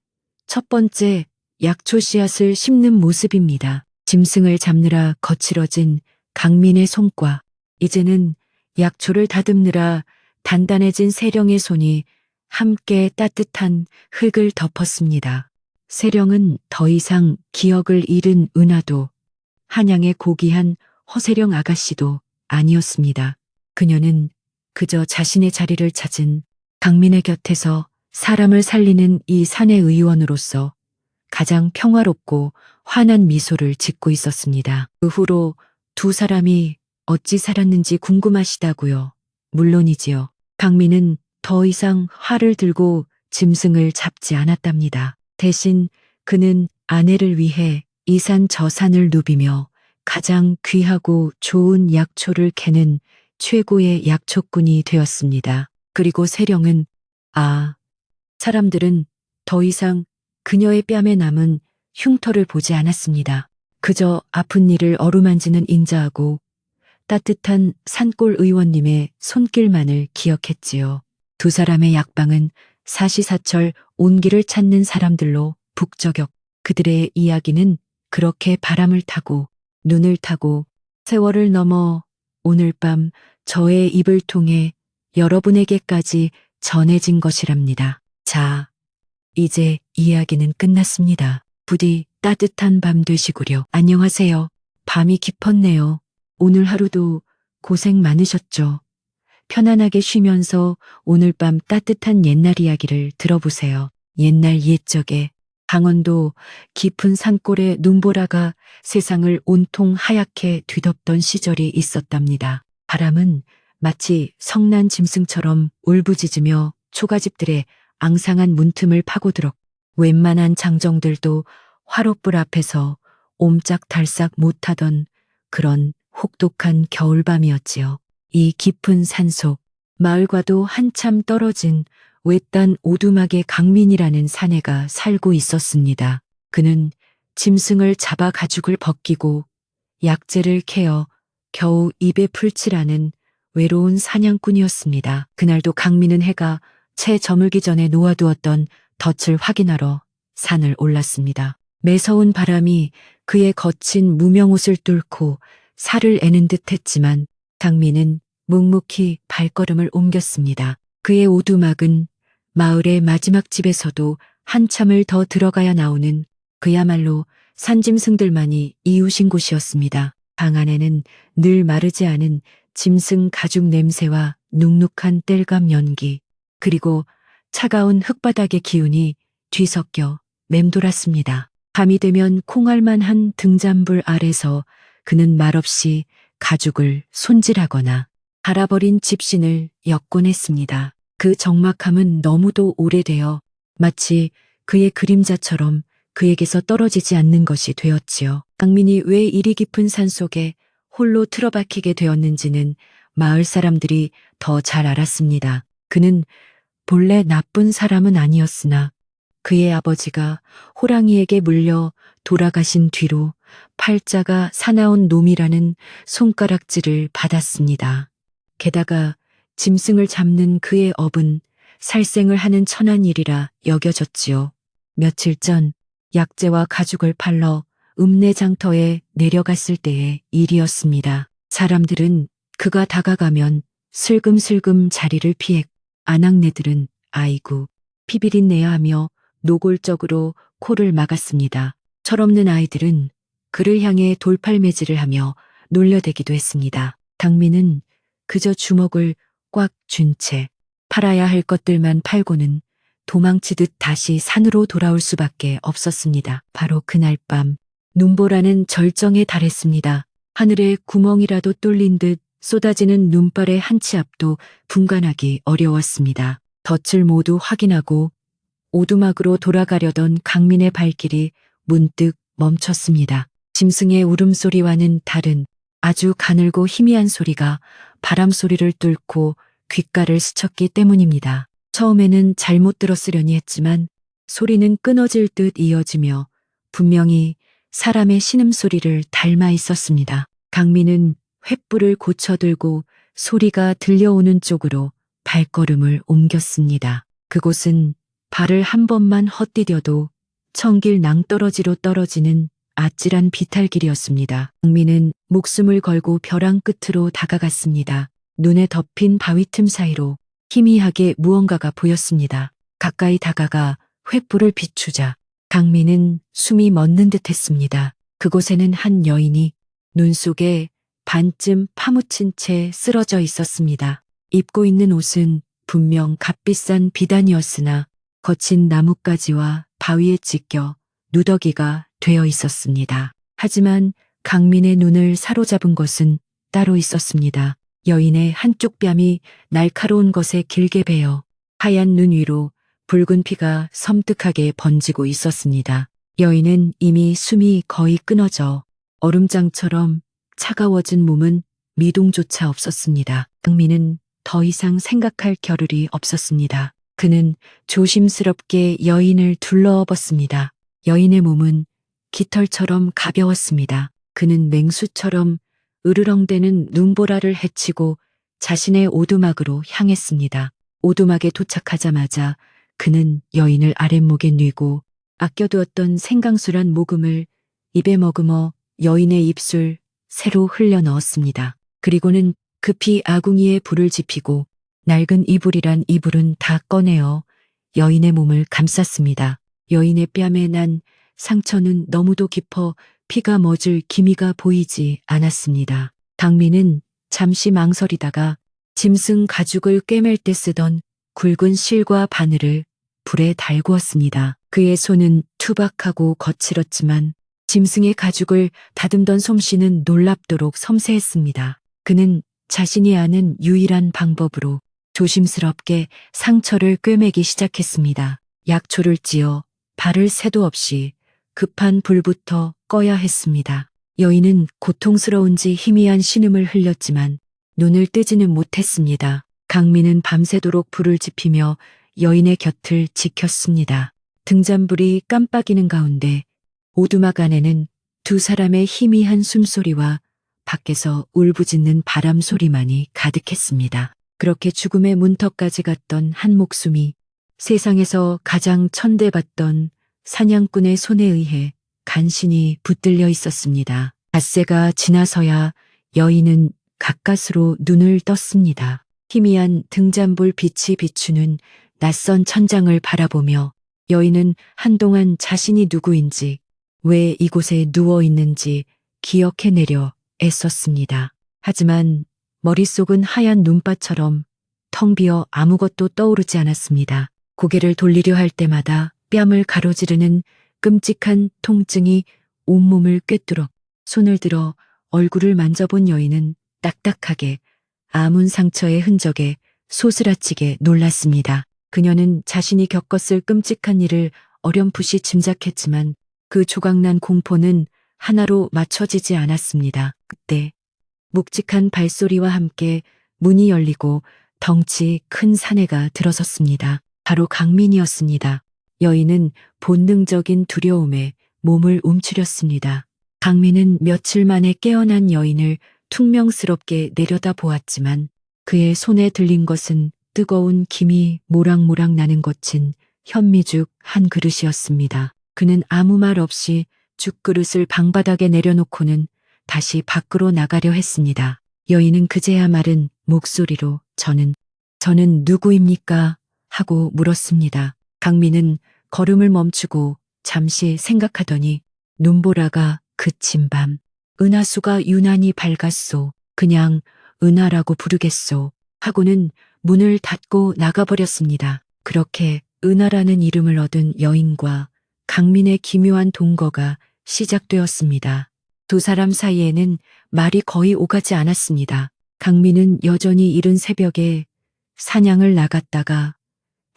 첫 번째 약초 씨앗을 심는 모습입니다. 짐승을 잡느라 거칠어진 강민의 손과 이제는 약초를 다듬느라 단단해진 세령의 손이 함께 따뜻한 흙을 덮었습니다. 세령은 더 이상 기억을 잃은 은하도 한양의 고귀한 허세령 아가씨도 아니었습니다. 그녀는 그저 자신의 자리를 찾은 강민의 곁에서 사람을 살리는 이 사내 의원으로서 가장 평화롭고 환한 미소를 짓고 있었습니다. 그 후로 두 사람이 어찌 살았는지 궁금하시다고요. 물론이지요. 강민은 더 이상 활을 들고 짐승을 잡지 않았답니다. 대신 그는 아내를 위해 이 산 저 산을 누비며 가장 귀하고 좋은 약초를 캐는 최고의 약초꾼이 되었습니다. 그리고 세령은 사람들은 더 이상 그녀의 뺨에 남은 흉터를 보지 않았습니다. 그저 아픈 이를 어루만지는 인자하고 따뜻한 산골 의원님의 손길만을 기억했지요. 두 사람의 약방은 사시사철 온기를 찾는 사람들로 북저격. 그들의 이야기는 그렇게 바람을 타고 눈을 타고 세월을 넘어 오늘 밤 저의 입을 통해 여러분에게까지 전해진 것이랍니다. 자, 이제 이야기는 끝났습니다. 부디 따뜻한 밤 되시구려. 안녕하세요. 밤이 깊었네요. 오늘 하루도 고생 많으셨죠? 편안하게 쉬면서 오늘 밤 따뜻한 옛날 이야기를 들어보세요. 옛날 옛적에 강원도 깊은 산골에 눈보라가 세상을 온통 하얗게 뒤덮던 시절이 있었답니다. 바람은 마치 성난 짐승처럼 울부짖으며 초가집들의 앙상한 문틈을 파고들었고 웬만한 장정들도 화롯불 앞에서 옴짝달싹 못하던 그런 혹독한 겨울밤이었지요. 이 깊은 산속, 마을과도 한참 떨어진 외딴 오두막의 강민이라는 사내가 살고 있었습니다. 그는 짐승을 잡아 가죽을 벗기고 약재를 캐어 겨우 입에 풀칠하는 외로운 사냥꾼이었습니다. 그날도 강민은 해가 채 저물기 전에 놓아두었던 덫을 확인하러 산을 올랐습니다. 매서운 바람이 그의 거친 무명옷을 뚫고 살을 애는 듯 했지만 강민은 묵묵히 발걸음을 옮겼습니다. 그의 오두막은 마을의 마지막 집에서도 한참을 더 들어가야 나오는 그야말로 산짐승들만이 이웃인 곳이었습니다. 방 안에는 늘 마르지 않은 짐승 가죽 냄새와 눅눅한 땔감 연기, 그리고 차가운 흙바닥의 기운이 뒤섞여 맴돌았습니다. 밤이 되면 콩알만한 등잔불 아래서 그는 말없이 가죽을 손질하거나 갈아버린 집신을 엮곤 했습니다. 그 적막함은 너무도 오래되어 마치 그의 그림자처럼 그에게서 떨어지지 않는 것이 되었지요. 강민이 왜 이리 깊은 산속에 홀로 틀어박히게 되었는지는 마을 사람들이 더 잘 알았습니다. 그는 본래 나쁜 사람은 아니었으나 그의 아버지가 호랑이에게 물려 돌아가신 뒤로 팔자가 사나운 놈이라는 손가락질을 받았습니다. 게다가 짐승을 잡는 그의 업은 살생을 하는 천한 일이라 여겨졌지요. 며칠 전 약재와 가죽을 팔러 읍내장터에 내려갔을 때의 일이었습니다. 사람들은 그가 다가가면 슬금슬금 자리를 피했고 아낙네들은 아이고 피비린내야 하며 노골적으로 코를 막았습니다. 철없는 아이들은 그를 향해 돌팔매질을 하며 놀려대기도 했습니다. 당민은 그저 주먹을 꽉 쥔 채 팔아야 할 것들만 팔고는 도망치듯 다시 산으로 돌아올 수밖에 없었습니다. 바로 그날 밤 눈보라는 절정에 달했습니다. 하늘에 구멍이라도 뚫린 듯 쏟아지는 눈발의 한 치 앞도 분간하기 어려웠습니다. 덫을 모두 확인하고 오두막으로 돌아가려던 강민의 발길이 문득 멈췄습니다. 짐승의 울음소리와는 다른 아주 가늘고 희미한 소리가 바람 소리를 뚫고 귓가를 스쳤기 때문입니다. 처음에는 잘못 들었으려니 했지만 소리는 끊어질 듯 이어지며 분명히 사람의 신음소리를 닮아 있었습니다. 강민은 횃불을 고쳐들고 소리가 들려오는 쪽으로 발걸음을 옮겼습니다. 그곳은 발을 한 번만 헛디뎌도 청길 낭떠러지로 떨어지는 아찔한 비탈길이었습니다. 강민은 목숨을 걸고 벼랑 끝으로 다가갔습니다. 눈에 덮인 바위 틈 사이로 희미하게 무언가가 보였습니다. 가까이 다가가 횃불을 비추자 강민은 숨이 멎는 듯 했습니다. 그곳에는 한 여인이 눈 속에 반쯤 파묻힌 채 쓰러져 있었습니다. 입고 있는 옷은 분명 값비싼 비단이었으나 거친 나뭇가지와 바위에 찢겨 누더기가 되어 있었습니다. 하지만 강민의 눈을 사로잡은 것은 따로 있었습니다. 여인의 한쪽 뺨이 날카로운 것에 길게 베어 하얀 눈 위로 붉은 피가 섬뜩하게 번지고 있었습니다. 여인은 이미 숨이 거의 끊어져 얼음장처럼 차가워진 몸은 미동조차 없었습니다. 강민은 더 이상 생각할 겨를이 없었습니다. 그는 조심스럽게 여인을 둘러엎었습니다. 여인의 몸은 깃털처럼 가벼웠습니다. 그는 맹수처럼 으르렁대는 눈보라를 헤치고 자신의 오두막으로 향했습니다. 오두막에 도착하자마자 그는 여인을 아랫목에 뉘고 아껴두었던 생강술한 모금을 입에 머금어 여인의 입술 새로 흘려 넣었습니다. 그리고는 급히 아궁이에 불을 지피고 낡은 이불이란 이불은 다 꺼내어 여인의 몸을 감쌌습니다. 여인의 뺨에 난 상처는 너무도 깊어 피가 멎을 기미가 보이지 않았습니다. 강민은 잠시 망설이다가 짐승 가죽을 꿰맬 때 쓰던 굵은 실과 바늘을 불에 달구었습니다. 그의 손은 투박하고 거칠었지만 짐승의 가죽을 다듬던 솜씨는 놀랍도록 섬세했습니다. 그는 자신이 아는 유일한 방법으로 조심스럽게 상처를 꿰매기 시작했습니다. 약초를 찧어 발을 새도 없이 급한 불부터 꺼야 했습니다. 여인은 고통스러운지 희미한 신음을 흘렸지만 눈을 뜨지는 못했습니다. 강민은 밤새도록 불을 지피며 여인의 곁을 지켰습니다. 등잔불이 깜빡이는 가운데 오두막 안에는 두 사람의 희미한 숨소리와 밖에서 울부짖는 바람 소리만이 가득했습니다. 그렇게 죽음의 문턱까지 갔던 한 목숨이 세상에서 가장 천대받던 사냥꾼의 손에 의해 간신히 붙들려 있었습니다. 닷새가 지나서야 여인은 가까스로 눈을 떴습니다. 희미한 등잔불 빛이 비추는 낯선 천장을 바라보며 여인은 한동안 자신이 누구인지, 왜 이곳에 누워 있는지 기억해내려 애썼습니다. 하지만 머릿속은 하얀 눈바처럼 텅 비어 아무것도 떠오르지 않았습니다. 고개를 돌리려 할 때마다 뺨을 가로지르는 끔찍한 통증이 온몸을 꿰뚫어 손을 들어 얼굴을 만져본 여인은 딱딱하게 아문 상처의 흔적에 소스라치게 놀랐습니다. 그녀는 자신이 겪었을 끔찍한 일을 어렴풋이 짐작했지만 그 조각난 공포는 하나로 맞춰지지 않았습니다. 그때 묵직한 발소리와 함께 문이 열리고 덩치 큰 사내가 들어섰습니다. 바로 강민이었습니다. 여인은 본능적인 두려움에 몸을 움츠렸습니다. 강민은 며칠 만에 깨어난 여인을 퉁명스럽게 내려다보았지만 그의 손에 들린 것은 뜨거운 김이 모락모락 나는 거친 현미죽 한 그릇이었습니다. 그는 아무 말 없이 죽그릇을 방바닥에 내려놓고는 다시 밖으로 나가려 했습니다. 여인은 그제야 마른 목소리로 저는 누구입니까? 하고 물었습니다. 강민은 걸음을 멈추고 잠시 생각하더니 눈보라가 그친 밤 은하수가 유난히 밝았소. 그냥 은하라고 부르겠소. 하고는 문을 닫고 나가버렸습니다. 그렇게 은하라는 이름을 얻은 여인과 강민의 기묘한 동거가 시작되었습니다. 두 사람 사이에는 말이 거의 오가지 않았습니다. 강민은 여전히 이른 새벽에 사냥을 나갔다가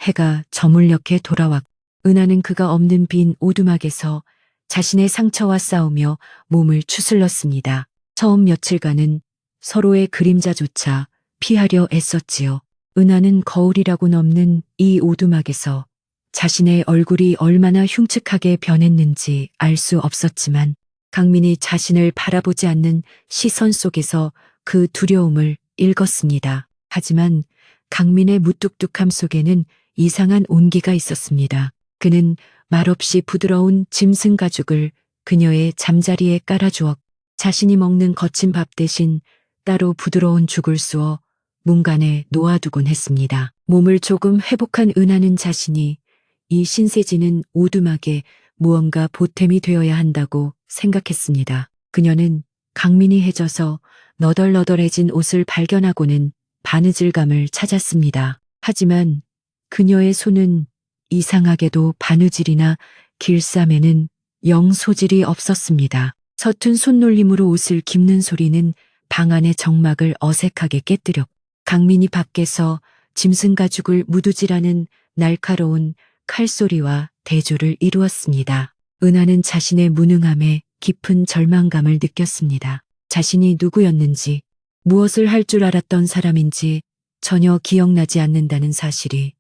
해가 저물녘에 돌아왔고 은하는 그가 없는 빈 오두막에서 자신의 상처와 싸우며 몸을 추슬렀습니다. 처음 며칠간은 서로의 그림자조차 피하려 애썼지요. 은하는 거울이라고는 없는 이 오두막에서 자신의 얼굴이 얼마나 흉측하게 변했는지 알 수 없었지만 강민이 자신을 바라보지 않는 시선 속에서 그 두려움을 읽었습니다. 하지만 강민의 무뚝뚝함 속에는 이상한 온기가 있었습니다. 그는 말없이 부드러운 짐승 가죽을 그녀의 잠자리에 깔아주었고 자신이 먹는 거친 밥 대신 따로 부드러운 죽을 쑤어 문간에 놓아두곤 했습니다. 몸을 조금 회복한 은하는 자신이 이 신세지는 오두막에 무언가 보탬이 되어야 한다고 생각했습니다. 그녀는 강민이 해져서 너덜너덜해진 옷을 발견하고는 바느질감을 찾았습니다. 하지만 그녀의 손은 이상하게도 바느질이나 길쌈에는 영 소질이 없었습니다. 서툰 손놀림으로 옷을 깁는 소리는 방 안의 정막을 어색하게 깨뜨렸고 강민이 밖에서 짐승 가죽을 무두질하는 날카로운 칼소리와 대조를 이루었습니다. 은하는 자신의 무능함에 깊은 절망감을 느꼈습니다. 자신이 누구였는지, 무엇을 할 줄 알았던 사람인지 전혀 기억나지 않는다는 사실이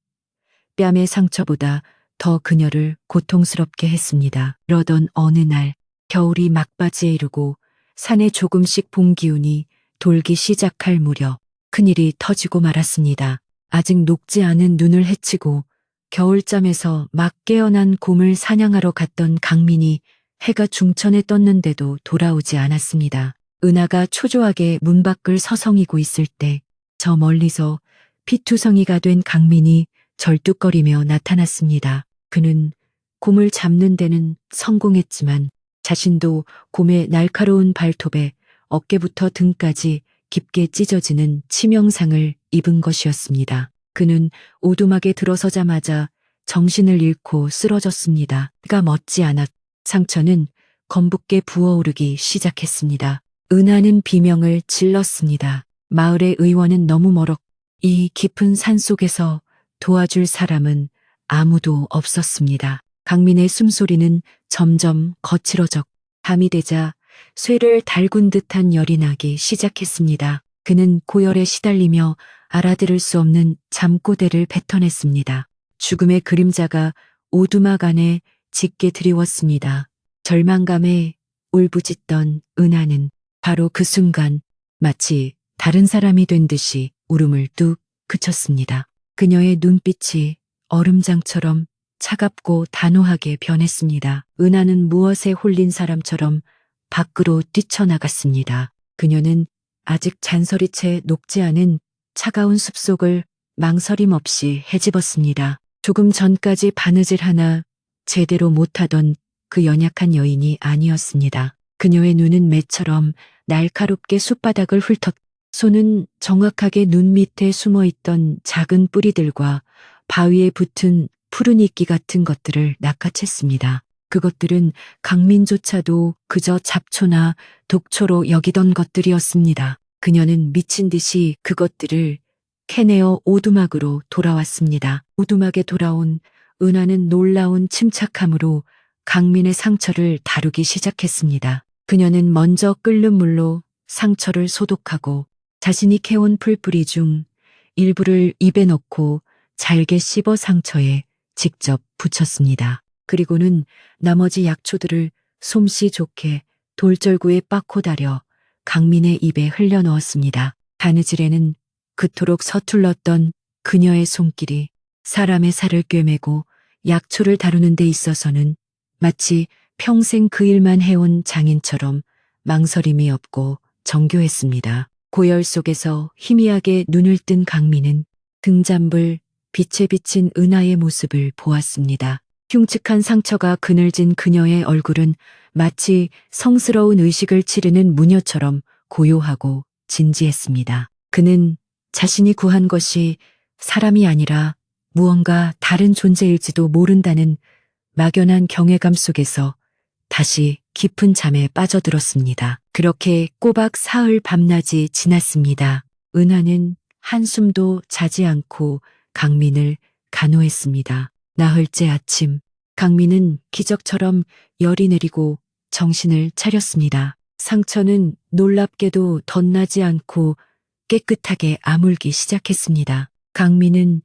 뺨의 상처보다 더 그녀를 고통스럽게 했습니다. 그러던 어느 날 겨울이 막바지에 이르고 산에 조금씩 봄 기운이 돌기 시작할 무렵 큰일이 터지고 말았습니다. 아직 녹지 않은 눈을 헤치고 겨울잠에서 막 깨어난 곰을 사냥하러 갔던 강민이 해가 중천에 떴는데도 돌아오지 않았습니다. 은하가 초조하게 문 밖을 서성이고 있을 때 저 멀리서 피투성이가 된 강민이 절뚝거리며 나타났습니다. 그는 곰을 잡는 데는 성공했지만 자신도 곰의 날카로운 발톱에 어깨부터 등까지 깊게 찢어지는 치명상을 입은 것이었습니다. 그는 오두막에 들어서자마자 정신을 잃고 쓰러졌습니다. 그가 멎지 않았 상처는 검붓게 부어오르기 시작했습니다. 은하는 비명을 질렀습니다. 마을의 의원은 너무 멀었고 이 깊은 산 속에서 도와줄 사람은 아무도 없었습니다. 강민의 숨소리는 점점 거칠어졌고 밤이 되자 쇠를 달군 듯한 열이 나기 시작했습니다. 그는 고열에 시달리며 알아들을 수 없는 잠꼬대를 뱉어냈습니다. 죽음의 그림자가 오두막 안에 짙게 드리웠습니다. 절망감에 울부짖던 은하는 바로 그 순간 마치 다른 사람이 된 듯이 울음을 뚝 그쳤습니다. 그녀의 눈빛이 얼음장처럼 차갑고 단호하게 변했습니다. 은하는 무엇에 홀린 사람처럼 밖으로 뛰쳐나갔습니다. 그녀는 아직 잔설이 채 녹지 않은 차가운 숲속을 망설임 없이 헤집었습니다. 조금 전까지 바느질 하나 제대로 못하던 그 연약한 여인이 아니었습니다. 그녀의 눈은 매처럼 날카롭게 숲바닥을 훑었, 손은 정확하게 눈 밑에 숨어있던 작은 뿌리들과 바위에 붙은 푸른 이끼 같은 것들을 낚아챘습니다. 그것들은 강민조차도 그저 잡초나 독초로 여기던 것들이었습니다. 그녀는 미친 듯이 그것들을 캐내어 오두막으로 돌아왔습니다. 오두막에 돌아온 은하는 놀라운 침착함으로 강민의 상처를 다루기 시작했습니다. 그녀는 먼저 끓는 물로 상처를 소독하고 자신이 캐온 풀뿌리 중 일부를 입에 넣고 잘게 씹어 상처에 직접 붙였습니다. 그리고는 나머지 약초들을 솜씨 좋게 돌절구에 빻고 다려 강민의 입에 흘려 넣었습니다. 바느질에는 그토록 서툴렀던 그녀의 손길이 사람의 살을 꿰매고 약초를 다루는 데 있어서는 마치 평생 그 일만 해온 장인처럼 망설임이 없고 정교했습니다. 고열 속에서 희미하게 눈을 뜬 강민은 등잔불 빛에 비친 은하의 모습을 보았습니다. 흉측한 상처가 그늘진 그녀의 얼굴은 마치 성스러운 의식을 치르는 무녀처럼 고요하고 진지했습니다. 그는 자신이 구한 것이 사람이 아니라 무언가 다른 존재일지도 모른다는 막연한 경외감 속에서 다시 깊은 잠에 빠져들었습니다. 그렇게 꼬박 사흘 밤낮이 지났습니다. 은하는 한숨도 자지 않고 강민을 간호했습니다. 나흘째 아침, 강민은 기적처럼 열이 내리고 정신을 차렸습니다. 상처는 놀랍게도 덧나지 않고 깨끗하게 아물기 시작했습니다. 강민은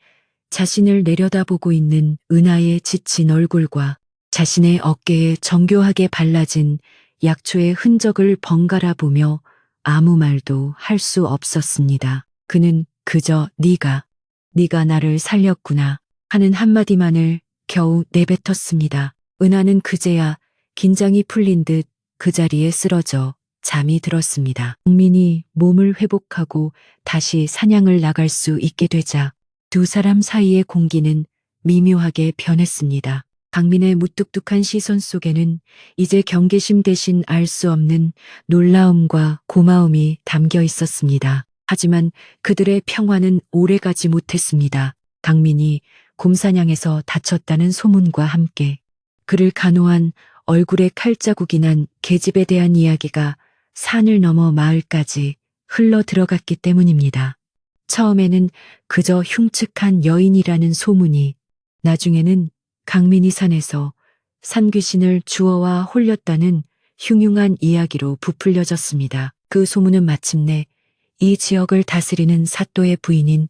자신을 내려다보고 있는 은하의 지친 얼굴과 자신의 어깨에 정교하게 발라진 약초의 흔적을 번갈아 보며 아무 말도 할 수 없었습니다. 그는 그저 네가 나를 살렸구나 하는 한마디만을 겨우 내뱉었습니다. 은하는 그제야 긴장이 풀린 듯 그 자리에 쓰러져 잠이 들었습니다. 강민이 몸을 회복하고 다시 사냥을 나갈 수 있게 되자 두 사람 사이의 공기는 미묘하게 변했습니다. 강민의 무뚝뚝한 시선 속에는 이제 경계심 대신 알 수 없는 놀라움과 고마움이 담겨 있었습니다. 하지만 그들의 평화는 오래가지 못했습니다. 강민이 곰사냥에서 다쳤다는 소문과 함께 그를 간호한 얼굴에 칼자국이 난 계집에 대한 이야기가 산을 넘어 마을까지 흘러 들어갔기 때문입니다. 처음에는 그저 흉측한 여인이라는 소문이, 나중에는 강민이 산에서 산귀신을 주워와 홀렸다는 흉흉한 이야기로 부풀려졌습니다. 그 소문은 마침내 이 지역을 다스리는 사또의 부인인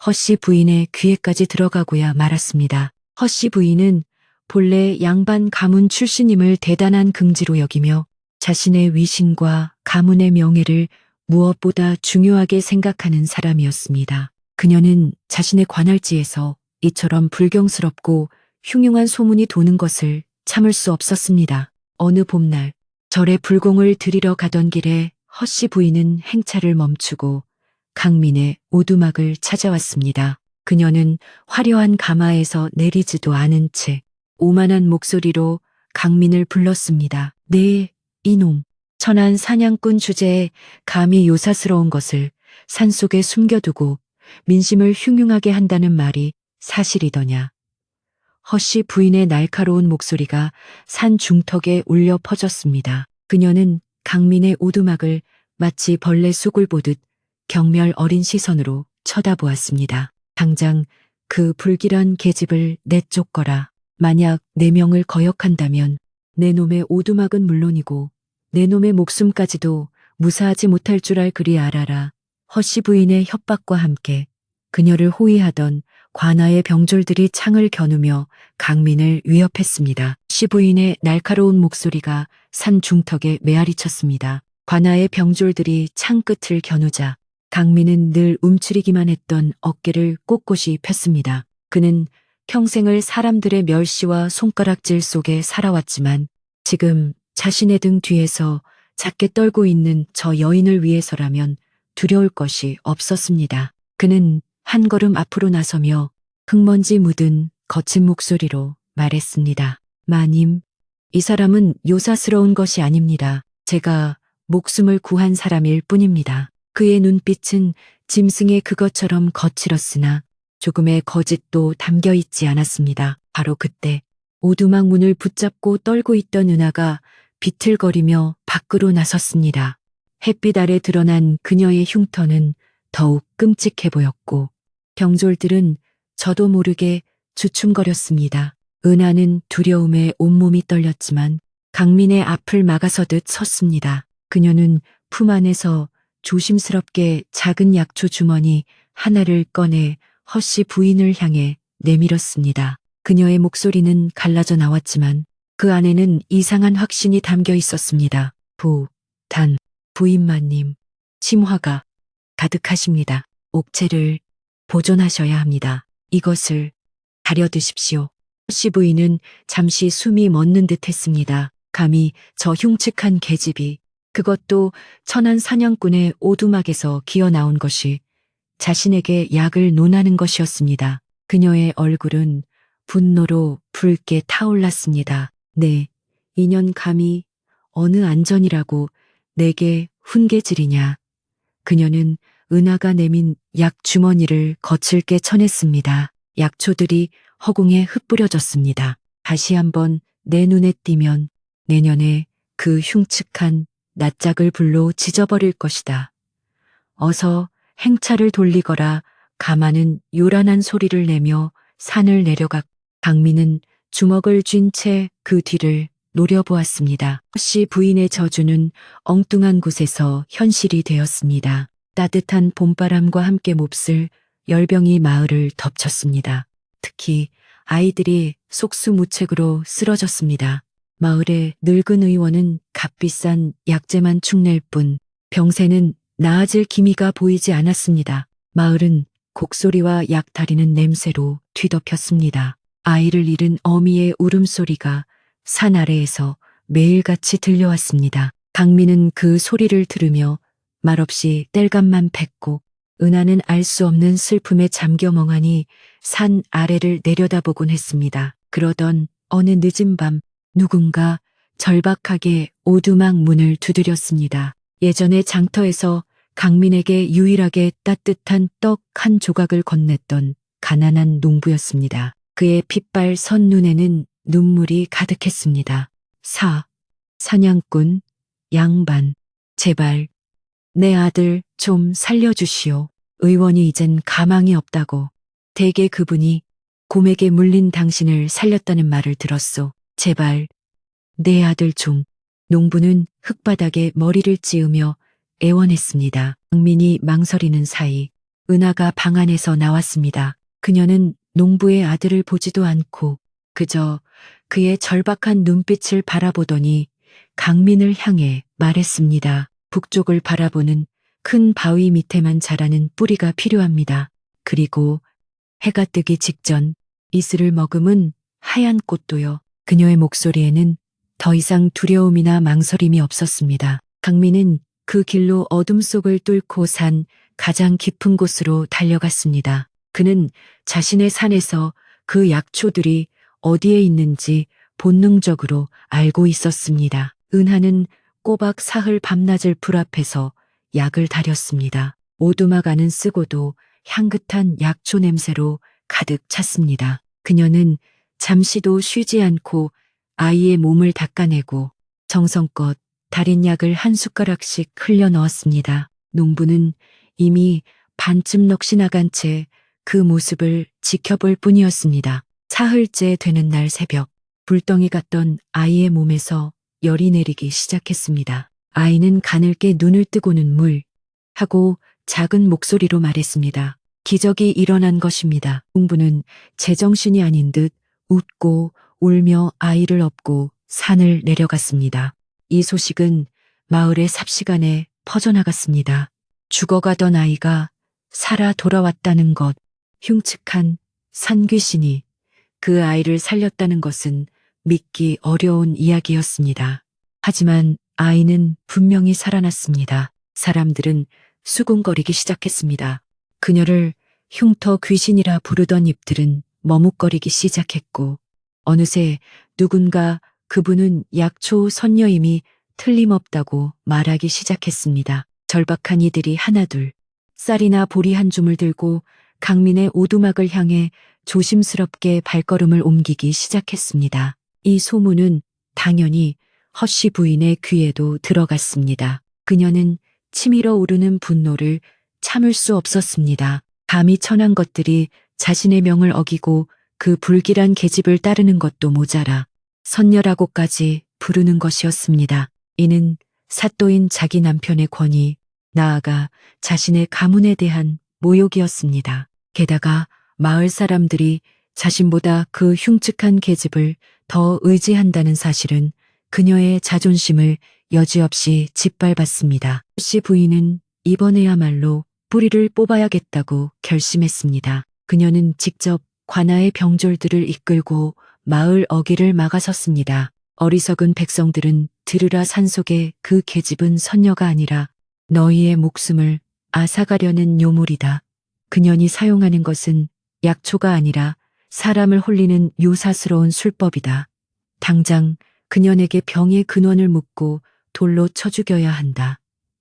허씨 부인의 귀에까지 들어가고야 말았습니다. 허씨 부인은 본래 양반 가문 출신임을 대단한 긍지로 여기며 자신의 위신과 가문의 명예를 무엇보다 중요하게 생각하는 사람이었습니다. 그녀는 자신의 관할지에서 이처럼 불경스럽고 흉흉한 소문이 도는 것을 참을 수 없었습니다. 어느 봄날 절에 불공을 드리러 가던 길에 허씨 부인은 행차를 멈추고 강민의 오두막을 찾아왔습니다. 그녀는 화려한 가마에서 내리지도 않은 채 오만한 목소리로 강민을 불렀습니다. 네, 이놈. 천한 사냥꾼 주제에 감히 요사스러운 것을 산속에 숨겨두고 민심을 흉흉하게 한다는 말이 사실이더냐. 허씨 부인의 날카로운 목소리가 산 중턱에 울려 퍼졌습니다. 그녀는 강민의 오두막을 마치 벌레 쑥을 보듯 경멸 어린 시선으로 쳐다보았습니다. 당장 그 불길한 계집을 내쫓거라. 만약 내 명을 거역한다면 내 놈의 오두막은 물론이고 내 놈의 목숨까지도 무사하지 못할 줄 알 그리 알아라. 허씨 부인의 협박과 함께 그녀를 호위하던 관아의 병졸들이 창을 겨누며 강민을 위협했습니다. 씨 부인의 날카로운 목소리가 산 중턱에 메아리쳤습니다. 관아의 병졸들이 창 끝을 겨누자 강민은 늘 움츠리기만 했던 어깨를 꼿꼿이 폈습니다. 그는 평생을 사람들의 멸시와 손가락질 속에 살아왔지만 지금 자신의 등 뒤에서 작게 떨고 있는 저 여인을 위해서라면 두려울 것이 없었습니다. 그는 한 걸음 앞으로 나서며 흙먼지 묻은 거친 목소리로 말했습니다. 마님, 이 사람은 요사스러운 것이 아닙니다. 제가 목숨을 구한 사람일 뿐입니다. 그의 눈빛은 짐승의 그것처럼 거칠었으나 조금의 거짓도 담겨 있지 않았습니다. 바로 그때 오두막 문을 붙잡고 떨고 있던 은하가 비틀거리며 밖으로 나섰습니다. 햇빛 아래 드러난 그녀의 흉터는 더욱 끔찍해 보였고 경졸들은 저도 모르게 주춤거렸습니다. 은하는 두려움에 온몸이 떨렸지만 강민의 앞을 막아서듯 섰습니다. 그녀는 품 안에서 조심스럽게 작은 약초 주머니 하나를 꺼내 허씨 부인을 향해 내밀었습니다. 그녀의 목소리는 갈라져 나왔지만 그 안에는 이상한 확신이 담겨 있었습니다. 부인마님, 심화가 가득하십니다. 옥체를 보존하셔야 합니다. 이것을 가려드십시오. 허씨 부인은 잠시 숨이 멎는 듯 했습니다. 감히 저 흉측한 계집이, 그것도 천한 사냥꾼의 오두막에서 기어 나온 것이 자신에게 약을 논하는 것이었습니다. 그녀의 얼굴은 분노로 붉게 타올랐습니다. 네, 인연 감히 어느 안전이라고 내게 훈계질이냐. 그녀는 은하가 내민 약 주머니를 거칠게 쳐냈습니다. 약초들이 허공에 흩뿌려졌습니다. 다시 한번 내 눈에 띄면 내년에 그 흉측한 낯짝을 불로 지져버릴 것이다. 어서 행차를 돌리거라. 가마는 요란한 소리를 내며 산을 내려가 강민은 주먹을 쥔 채 그 뒤를 노려보았습니다. 허씨 부인의 저주는 엉뚱한 곳에서 현실이 되었습니다. 따뜻한 봄바람과 함께 몹쓸 열병이 마을을 덮쳤습니다. 특히 아이들이 속수무책으로 쓰러졌습니다. 마을의 늙은 의원은 값비싼 약재만 축낼 뿐 병세는 나아질 기미가 보이지 않았습니다. 마을은 곡소리와 약 다리는 냄새로 뒤덮였습니다. 아이를 잃은 어미의 울음소리가 산 아래에서 매일같이 들려왔습니다. 강민은 그 소리를 들으며 말없이 땔감만 팼고 은하는 알 수 없는 슬픔에 잠겨 멍하니 산 아래를 내려다보곤 했습니다. 그러던 어느 늦은 밤 누군가 절박하게 오두막 문을 두드렸습니다. 예전에 장터에서 강민에게 유일하게 따뜻한 떡 한 조각을 건넸던 가난한 농부였습니다. 그의 핏발 선 눈에는 눈물이 가득했습니다. 사냥꾼, 양반, 제발 내 아들 좀 살려주시오. 의원이 이젠 가망이 없다고. 대개 그분이 곰에게 물린 당신을 살렸다는 말을 들었소. 제발 내 아들 좀. 농부는 흙바닥에 머리를 찌으며 애원했습니다. 강민이 망설이는 사이 은하가 방 안에서 나왔습니다. 그녀는 농부의 아들을 보지도 않고 그저 그의 절박한 눈빛을 바라보더니 강민을 향해 말했습니다. 북쪽을 바라보는 큰 바위 밑에만 자라는 뿌리가 필요합니다. 그리고 해가 뜨기 직전 이슬을 머금은 하얀 꽃도요. 그녀의 목소리에는 더 이상 두려움이나 망설임이 없었습니다. 강민은 그 길로 어둠 속을 뚫고 산 가장 깊은 곳으로 달려갔습니다. 그는 자신의 산에서 그 약초들이 어디에 있는지 본능적으로 알고 있었습니다. 은하는 꼬박 사흘 밤낮을 불 앞에서 약을 다렸습니다. 오두막 안은 쓰고도 향긋한 약초 냄새로 가득 찼습니다. 그녀는 잠시도 쉬지 않고 아이의 몸을 닦아내고 정성껏 달인 약을 한 숟가락씩 흘려 넣었습니다. 농부는 이미 반쯤 넋이 나간 채 그 모습을 지켜볼 뿐이었습니다. 사흘째 되는 날 새벽, 불덩이 같던 아이의 몸에서 열이 내리기 시작했습니다. 아이는 가늘게 눈을 뜨고는 하고 작은 목소리로 말했습니다. 기적이 일어난 것입니다. 농부는 제정신이 아닌 듯 웃고 울며 아이를 업고 산을 내려갔습니다. 이 소식은 마을의 삽시간에 퍼져나갔습니다. 죽어가던 아이가 살아 돌아왔다는 것, 흉측한 산귀신이 그 아이를 살렸다는 것은 믿기 어려운 이야기였습니다. 하지만 아이는 분명히 살아났습니다. 사람들은 수군거리기 시작했습니다. 그녀를 흉터 귀신이라 부르던 입들은 머뭇거리기 시작했고 어느새 누군가 그분은 약초 선녀임이 틀림없다고 말하기 시작했습니다. 절박한 이들이 하나둘 쌀이나 보리 한 줌을 들고 강민의 오두막을 향해 조심스럽게 발걸음을 옮기기 시작했습니다. 이 소문은 당연히 허씨 부인의 귀에도 들어갔습니다. 그녀는 치밀어 오르는 분노를 참을 수 없었습니다. 감히 천한 것들이 자신의 명을 어기고 그 불길한 계집을 따르는 것도 모자라 선녀라고까지 부르는 것이었습니다. 이는 사또인 자기 남편의 권위, 나아가 자신의 가문에 대한 모욕이었습니다. 게다가 마을 사람들이 자신보다 그 흉측한 계집을 더 의지한다는 사실은 그녀의 자존심을 여지없이 짓밟았습니다. 씨 부인은 이번에야말로 뿌리를 뽑아야겠다고 결심했습니다. 그녀는 직접 관아의 병졸들을 이끌고 마을 어귀를 막아섰습니다. 어리석은 백성들은 들으라 산속의 그 계집은 선녀가 아니라 너희의 목숨을 앗아가려는 요물이다. 그년이 사용하는 것은 약초가 아니라 사람을 홀리는 요사스러운 술법이다. 당장 그년에게 병의 근원을 묻고 돌로 쳐 죽여야 한다.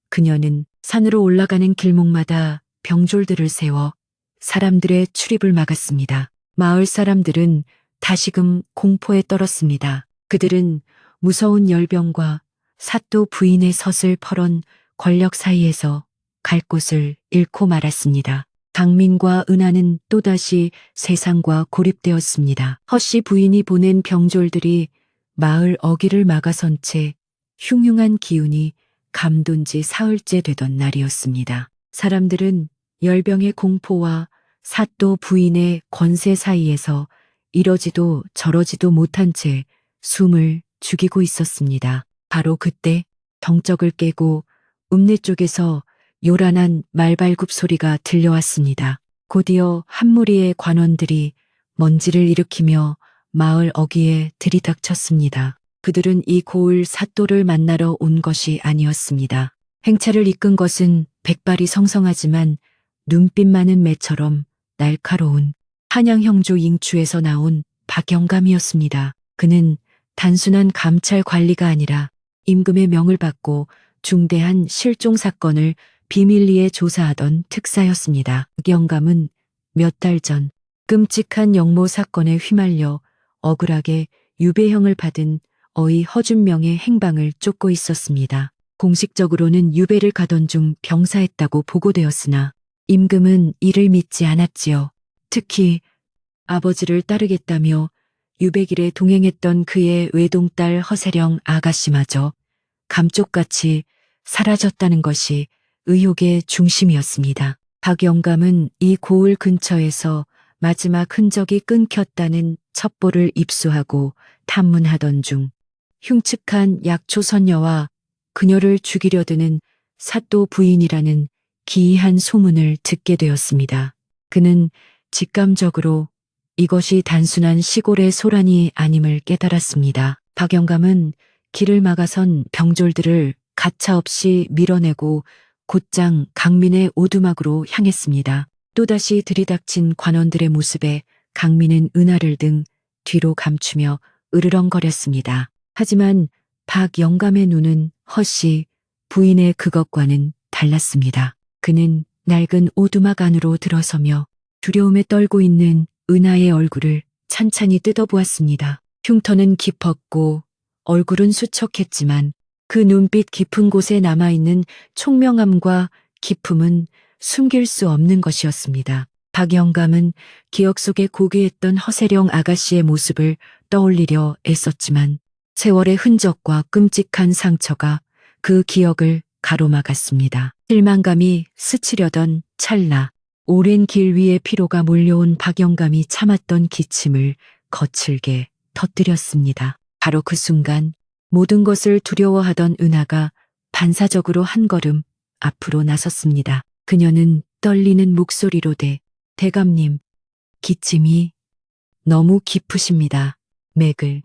그녀는 산으로 올라가는 길목마다 병졸들을 세워 사람들의 출입을 막았습니다. 마을 사람들은 다시금 공포에 떨었습니다. 그들은 무서운 열병과 사또 부인의 섯을 퍼런 권력 사이에서 갈 곳을 잃고 말았습니다. 강민과 은하는 또다시 세상과 고립되었습니다. 허씨 부인이 보낸 병졸들이 마을 어귀를 막아선 채 흉흉한 기운이 감돈 지 사흘째 되던 날이었습니다. 사람들은 열병의 공포와 사또 부인의 권세 사이에서 이러지도 저러지도 못한 채 숨을 죽이고 있었습니다. 바로 그때 정적을 깨고 읍내 쪽에서 요란한 말발굽 소리가 들려왔습니다. 곧이어 한 무리의 관원들이 먼지를 일으키며 마을 어귀에 들이닥쳤습니다. 그들은 이 고을 사또를 만나러 온 것이 아니었습니다. 행차를 이끈 것은 백발이 성성하지만 눈빛 많은 매처럼 날카로운 한양형조 잉추에서 나온 박영감이었습니다. 그는 단순한 감찰 관리가 아니라 임금의 명을 받고 중대한 실종 사건을 비밀리에 조사하던 특사였습니다. 박영감은 몇 달 전 끔찍한 영모 사건에 휘말려 억울하게 유배형을 받은 어이 허준명의 행방을 쫓고 있었습니다. 공식적으로는 유배를 가던 중 병사했다고 보고되었으나 임금은 이를 믿지 않았지요. 특히 아버지를 따르겠다며 유배길에 동행했던 그의 외동딸 허세령 아가씨마저 감쪽같이 사라졌다는 것이 의혹의 중심이었습니다. 박영감은 이 고을 근처에서 마지막 흔적이 끊겼다는 첩보를 입수하고 탐문하던 중 흉측한 약초선녀와 그녀를 죽이려 드는 사또 부인이라는 기이한 소문을 듣게 되었습니다. 그는 직감적으로 이것이 단순한 시골의 소란이 아님을 깨달았습니다. 박영감은 길을 막아선 병졸들을 가차없이 밀어내고 곧장 강민의 오두막으로 향했습니다. 또다시 들이닥친 관원들의 모습에 강민은 은하를 등 뒤로 감추며 으르렁거렸습니다. 하지만 박영감의 눈은 허씨 부인의 그것과는 달랐습니다. 그는 낡은 오두막 안으로 들어서며 두려움에 떨고 있는 은하의 얼굴을 찬찬히 뜯어보았습니다. 흉터는 깊었고 얼굴은 수척했지만 그 눈빛 깊은 곳에 남아있는 총명함과 기품은 숨길 수 없는 것이었습니다. 박영감은 기억 속에 고귀했던 허세령 아가씨의 모습을 떠올리려 애썼지만 세월의 흔적과 끔찍한 상처가 그 기억을 가로막았습니다. 실망감이 스치려던 찰나 오랜 길 위에 피로가 몰려온 박영감이 참았던 기침을 거칠게 터뜨렸습니다. 바로 그 순간 모든 것을 두려워하던 은하가 반사적으로 한 걸음 앞으로 나섰습니다. 그녀는 떨리는 목소리로 대감님, 기침이 너무 깊으십니다. 맥을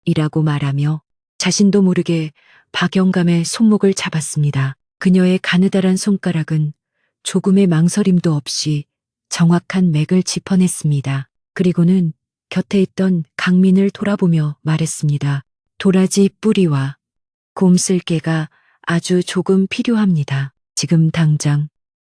이라고 말하며 자신도 모르게 박영감의 손목을 잡았습니다. 그녀의 가느다란 손가락은 조금의 망설임도 없이 정확한 맥을 짚어냈습니다. 그리고는 곁에 있던 강민을 돌아보며 말했습니다. 도라지 뿌리와 곰슬개가 아주 조금 필요합니다. 지금 당장.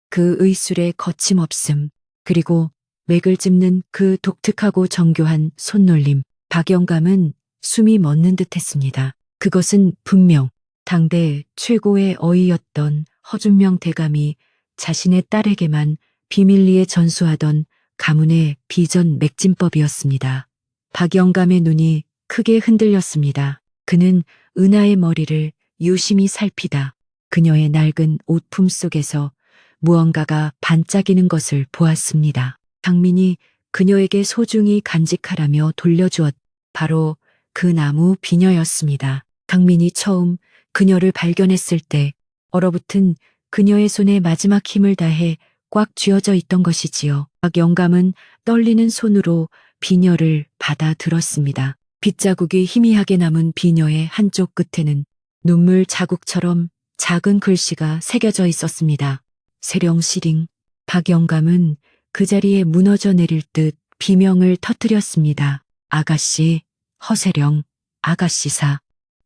그 의술의 거침없음, 그리고 맥을 짚는 그 독특하고 정교한 손놀림, 박영감은 숨이 멎는 듯했습니다. 그것은 분명 당대 최고의 어이였던 허준명 대감이 자신의 딸에게만 비밀리에 전수하던 가문의 비전 맥진법이었습니다. 박영감의 눈이 크게 흔들렸습니다. 그는 은하의 머리를 유심히 살피다 그녀의 낡은 옷품 속에서 무언가가 반짝이는 것을 보았습니다. 강민이 그녀에게 소중히 간직하라며 돌려주었 바로 그 나무 비녀였습니다. 강민이 처음 그녀를 발견했을 때 얼어붙은 그녀의 손에 마지막 힘을 다해 꽉 쥐어져 있던 것이지요. 박영감은 떨리는 손으로 비녀를 받아 들었습니다. 빗자국이 희미하게 남은 비녀의 한쪽 끝에는 눈물 자국처럼 작은 글씨가 새겨져 있었습니다. 세령시링. 박영감은 그 자리에 무너져 내릴 듯 비명을 터뜨렸습니다. 아가씨, 허세령, 아가씨사,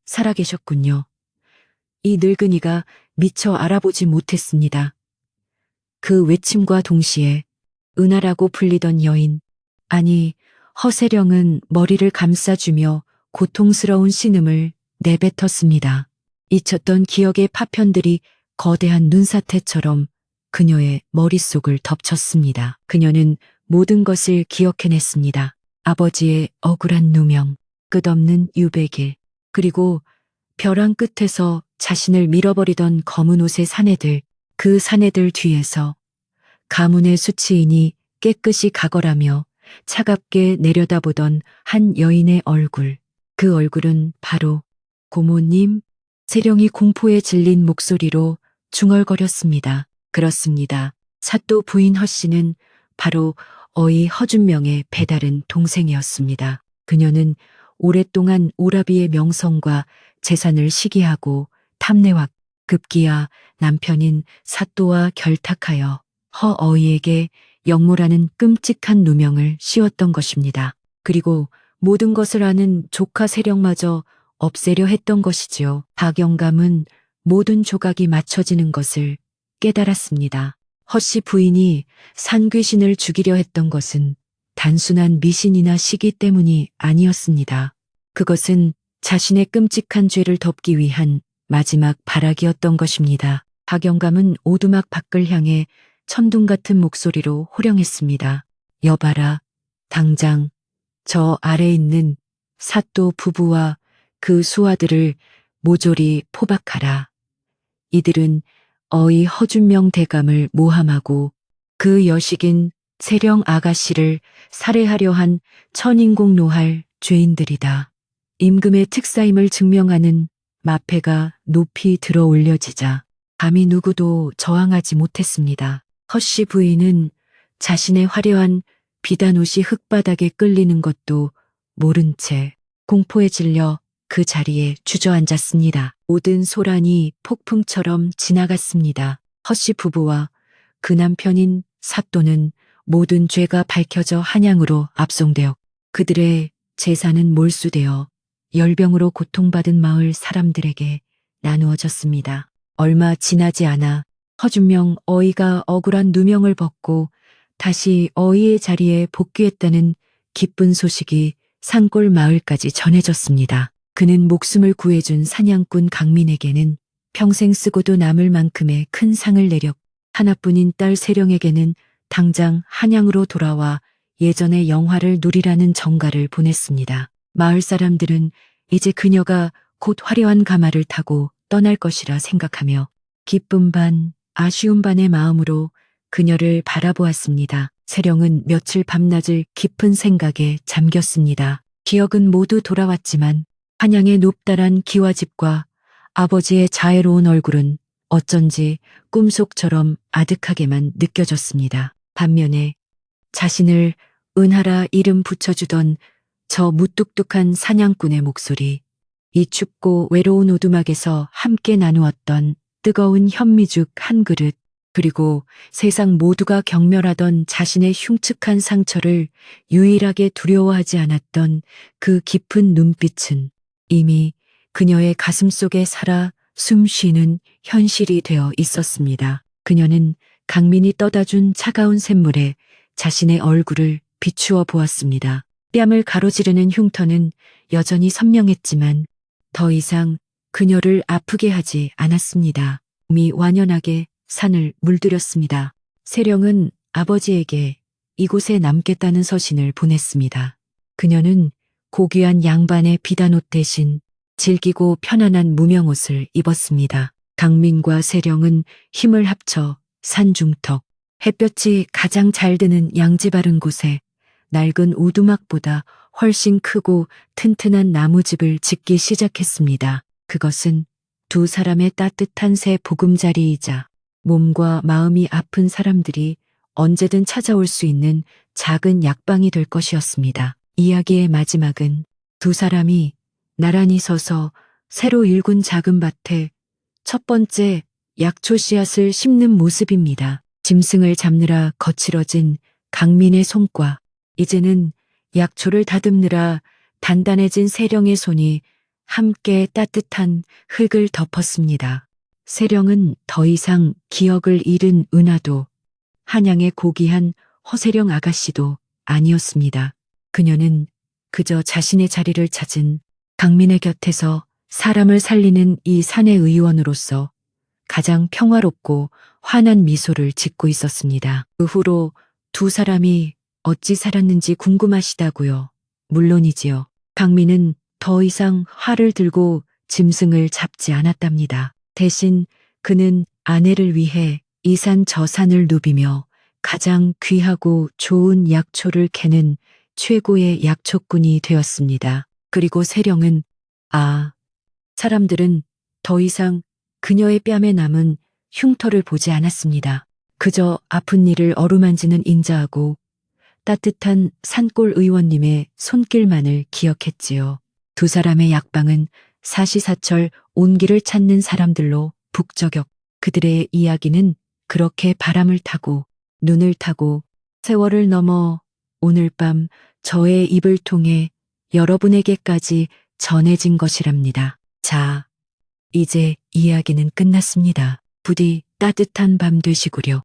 살아계셨군요. 이 늙은이가 미처 알아보지 못했습니다. 그 외침과 동시에 은하라고 불리던 여인, 아니 허세령은 머리를 감싸주며 고통스러운 신음을 내뱉었습니다. 잊혔던 기억의 파편들이 거대한 눈사태처럼 그녀의 머릿속을 덮쳤습니다. 그녀는 모든 것을 기억해냈습니다. 아버지의 억울한 누명, 끝없는 유배길, 그리고 벼랑 끝에서 자신을 밀어버리던 검은 옷의 사내들, 그 사내들 뒤에서 가문의 수치인이 깨끗이 가거라며 차갑게 내려다보던 한 여인의 얼굴. 그 얼굴은 바로 고모님. 세령이 공포에 질린 목소리로 중얼거렸습니다. 그렇습니다. 사또 부인 허씨는 바로 어이 허준명의 배다른 동생이었습니다. 그녀는 오랫동안 오라비의 명성과 재산을 시기하고 탐내왔 급기야 남편인 사또와 결탁하여 허어이에게 영모라는 끔찍한 누명을 씌웠던 것입니다. 그리고 모든 것을 아는 조카 세령마저 없애려 했던 것이지요. 박영감은 모든 조각이 맞춰지는 것을 깨달았습니다. 허씨 부인이 산귀신을 죽이려 했던 것은 단순한 미신이나 시기 때문이 아니었습니다. 그것은 자신의 끔찍한 죄를 덮기 위한 마지막 발악이었던 것입니다. 박영감은 오두막 밖을 향해 천둥 같은 목소리로 호령했습니다. 여봐라, 당장 저 아래 있는 사또 부부와 그 수하들을 모조리 포박하라. 이들은 어이 허준명 대감을 모함하고 그 여식인 세령 아가씨를 살해하려 한 천인공 노할 죄인들이다. 임금의 특사임을 증명하는 마패가 높이 들어 올려지자 감히 누구도 저항하지 못했습니다. 허씨 부인은 자신의 화려한 비단옷이 흙바닥에 끌리는 것도 모른 채 공포에 질려 그 자리에 주저앉았습니다. 모든 소란이 폭풍처럼 지나갔습니다. 허씨 부부와 그 남편인 사또는 모든 죄가 밝혀져 한양으로 압송되어 그들의 재산은 몰수되어 열병으로 고통받은 마을 사람들에게 나누어졌습니다. 얼마 지나지 않아 허준명 어이가 억울한 누명을 벗고 다시 어이의 자리에 복귀했다는 기쁜 소식이 산골 마을까지 전해졌습니다. 그는 목숨을 구해준 사냥꾼 강민에게는 평생 쓰고도 남을 만큼의 큰 상을 내렸고 하나뿐인 딸 세령에게는 당장 한양으로 돌아와 예전의 영화를 누리라는 정가를 보냈습니다. 마을 사람들은 이제 그녀가 곧 화려한 가마를 타고 떠날 것이라 생각하며 기쁨 반 아쉬움 반의 마음으로 그녀를 바라보았습니다. 세령은 며칠 밤낮을 깊은 생각에 잠겼습니다. 기억은 모두 돌아왔지만 한양의 높다란 기와집과 아버지의 자애로운 얼굴은 어쩐지 꿈속처럼 아득하게만 느껴졌습니다. 반면에 자신을 은하라 이름 붙여주던 저 무뚝뚝한 사냥꾼의 목소리, 이 춥고 외로운 오두막에서 함께 나누었던 뜨거운 현미죽 한 그릇, 그리고 세상 모두가 경멸하던 자신의 흉측한 상처를 유일하게 두려워하지 않았던 그 깊은 눈빛은 이미 그녀의 가슴 속에 살아 숨 쉬는 현실이 되어 있었습니다. 그녀는 강민이 떠다준 차가운 샘물에 자신의 얼굴을 비추어 보았습니다. 뺨을 가로지르는 흉터는 여전히 선명했지만 더 이상 그녀를 아프게 하지 않았습니다. 몸이 완연하게 산을 물들였습니다. 세령은 아버지에게 이곳에 남겠다는 서신을 보냈습니다. 그녀는 고귀한 양반의 비단옷 대신 질기고 편안한 무명옷을 입었습니다. 강민과 세령은 힘을 합쳐 산중턱, 햇볕이 가장 잘 드는 양지 바른 곳에 낡은 오두막보다 훨씬 크고 튼튼한 나무집을 짓기 시작했습니다. 그것은 두 사람의 따뜻한 새 보금자리이자 몸과 마음이 아픈 사람들이 언제든 찾아올 수 있는 작은 약방이 될 것이었습니다. 이야기의 마지막은 두 사람이 나란히 서서 새로 일군 작은 밭에 첫 번째 약초 씨앗을 심는 모습입니다. 짐승을 잡느라 거칠어진 강민의 손과 이제는 약초를 다듬느라 단단해진 세령의 손이 함께 따뜻한 흙을 덮었습니다. 세령은 더 이상 기억을 잃은 은하도 한양의 고귀한 허세령 아가씨도 아니었습니다. 그녀는 그저 자신의 자리를 찾은 강민의 곁에서 사람을 살리는 이 사내 의원으로서 가장 평화롭고 환한 미소를 짓고 있었습니다. 그 후로 두 사람이 어찌 살았는지 궁금하시다고요. 물론이지요. 강민은 더 이상 활을 들고 짐승을 잡지 않았답니다. 대신 그는 아내를 위해 이 산 저 산을 누비며 가장 귀하고 좋은 약초를 캐는 최고의 약초꾼이 되었습니다. 그리고 세령은 사람들은 더 이상 그녀의 뺨에 남은 흉터를 보지 않았습니다. 그저 아픈 이를 어루만지는 인자하고 따뜻한 산골 의원님의 손길만을 기억했지요. 두 사람의 약방은 사시사철 온기를 찾는 사람들로 북적였고 그들의 이야기는 그렇게 바람을 타고 눈을 타고 세월을 넘어 오늘 밤 저의 입을 통해 여러분에게까지 전해진 것이랍니다. 자, 이제 이야기는 끝났습니다. 부디 따뜻한 밤 되시구려.